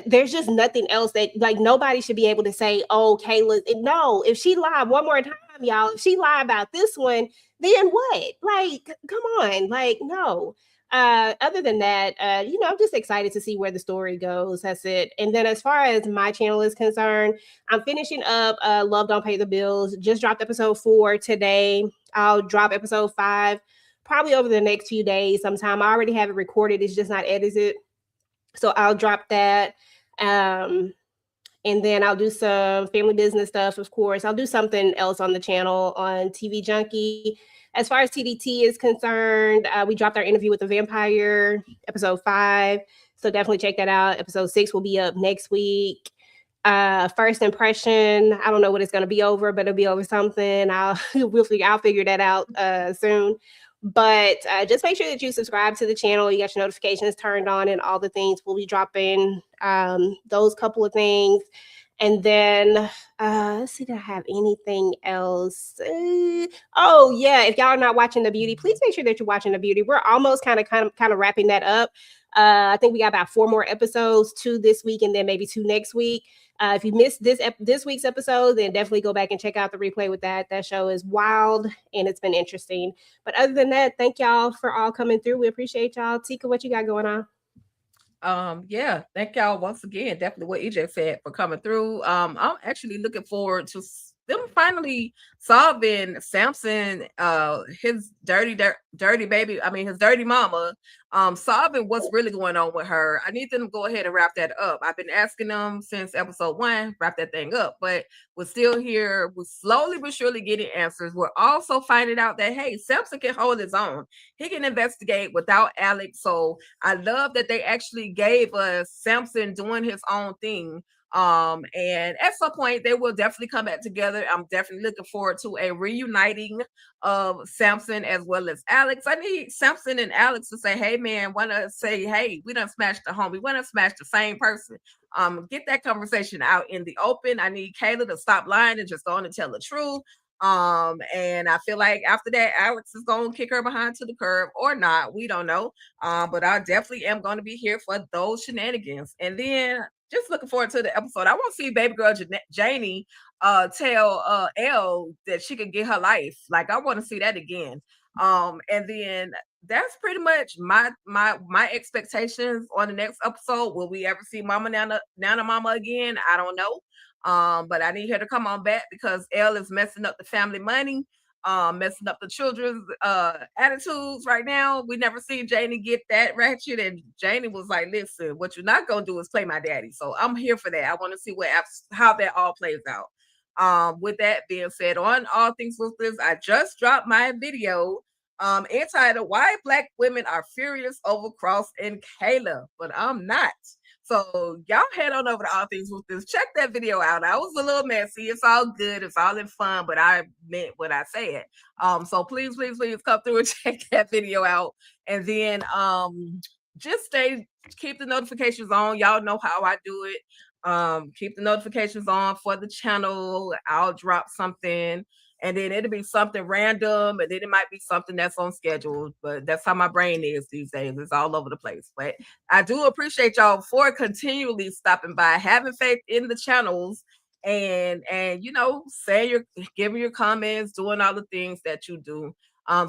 there's just nothing else that, like, nobody should be able to say, oh, Kayla, no, if she lied one more time, y'all, if she lied about this one, then what? Like, come on, like, no. Other than that, I'm just excited to see where the story goes. That's it. And then as far as my channel is concerned, I'm finishing up Love Don't Pay the Bills. Just dropped episode 4 today. I'll drop episode 5 probably over the next few days sometime. I already have it recorded. It's just not edited. So I'll drop that. And then I'll do some family business stuff, of course. I'll do something else on the channel on TV Junkie. As far as TDT is concerned, we dropped our interview with the vampire, episode 5. So definitely check that out. Episode 6 will be up next week. First impression, I don't know what it's going to be over, but it'll be over something. I'll figure that out soon. But just make sure that you subscribe to the channel. You got your notifications turned on and all the things. We'll be dropping those couple of things. And then let's see, do I have anything else? Oh yeah, if y'all are not watching The Beauty, please make sure that you're watching The Beauty. We're almost kind of wrapping that up. I think we got about 4 more episodes, 2 this week and then maybe 2 next week. If you missed this week's episode, then definitely go back and check out the replay with that. That show is wild and it's been interesting. But other than that, thank y'all for all coming through. We appreciate y'all. Tika, what you got going on? Yeah, thank y'all once again. Definitely what EJ said for coming through. I'm actually looking forward to them finally solving Samson, his dirty baby. I mean, his dirty mama. Solving what's really going on with her. I need them to go ahead and wrap that up. I've been asking them since episode 1, wrap that thing up. But we're still here. We're slowly but surely getting answers. We're also finding out that, hey, Samson can hold his own. He can investigate without Alex. So I love that they actually gave us Samson doing his own thing. And at some point they will definitely come back together. I'm definitely looking forward to a reuniting of Samson as well as Alex. I need Samson and Alex to say, hey man, wanna say, hey, we done smashed the home. We wanna smash the same person. Get that conversation out in the open. I need Kayla to stop lying and just go on and tell the truth. And I feel like after that, Alex is gonna kick her behind to the curb or not. We don't know. But I definitely am gonna be here for those shenanigans. And then just looking forward to the episode. I want to see baby girl Janie tell Elle that she can get her life. Like, I want to see that again. And then that's pretty much my expectations on the next episode. Will we ever see Mama Nana Mama again? I don't know. But I need her to come on back because Elle is messing up the family money, messing up the children's attitudes right now. We never seen Janie get that ratchet, and Janie was like, listen, what you're not gonna do is play my daddy. So I'm here for that. I want to see how that all plays out. With that being said, on All Things Ruthless, I just dropped my video entitled Why Black Women Are Furious Over Cross and Kayla, but I'm not. So y'all head on over to All Things Ruthless. Check that video out. I was a little messy. It's all good. It's all in fun, but I meant what I said. So please come through and check that video out. And then just keep the notifications on. Y'all know how I do it. Keep the notifications on for the channel. I'll drop something. And then it'll be something random, and then it might be something that's on schedule. But that's how my brain is these days. It's all over the place. But I do appreciate y'all for continually stopping by, having faith in the channels, and giving your comments, doing all the things that you do.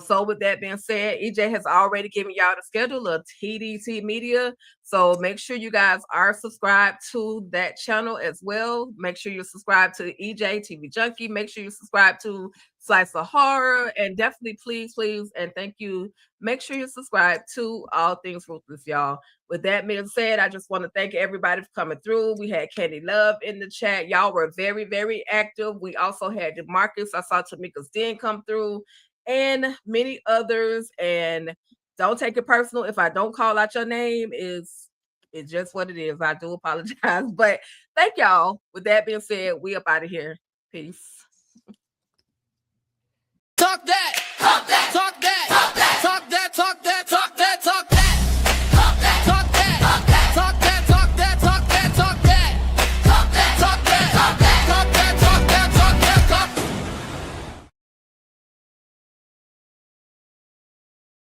So with that being said, EJ has already given y'all the schedule of TDT Media. So make sure you guys are subscribed to that channel as well. Make sure you're subscribed to EJ TV Junkie. Make sure you subscribe to Slice of Horror. And definitely, please, and thank you, make sure you subscribe to All Things Ruthless, y'all. With that being said, I just want to thank everybody for coming through. We had Candy Love in the chat. Y'all were very, very active. We also had DeMarcus. I saw Tamika's Den come through, and many others. And don't take it personal if I don't call out your name. Is It's just what it is. I do apologize. But thank y'all. With that being said, we up out of here. Peace. Talk that. Talk that. Talk that. Talk that. Talk that.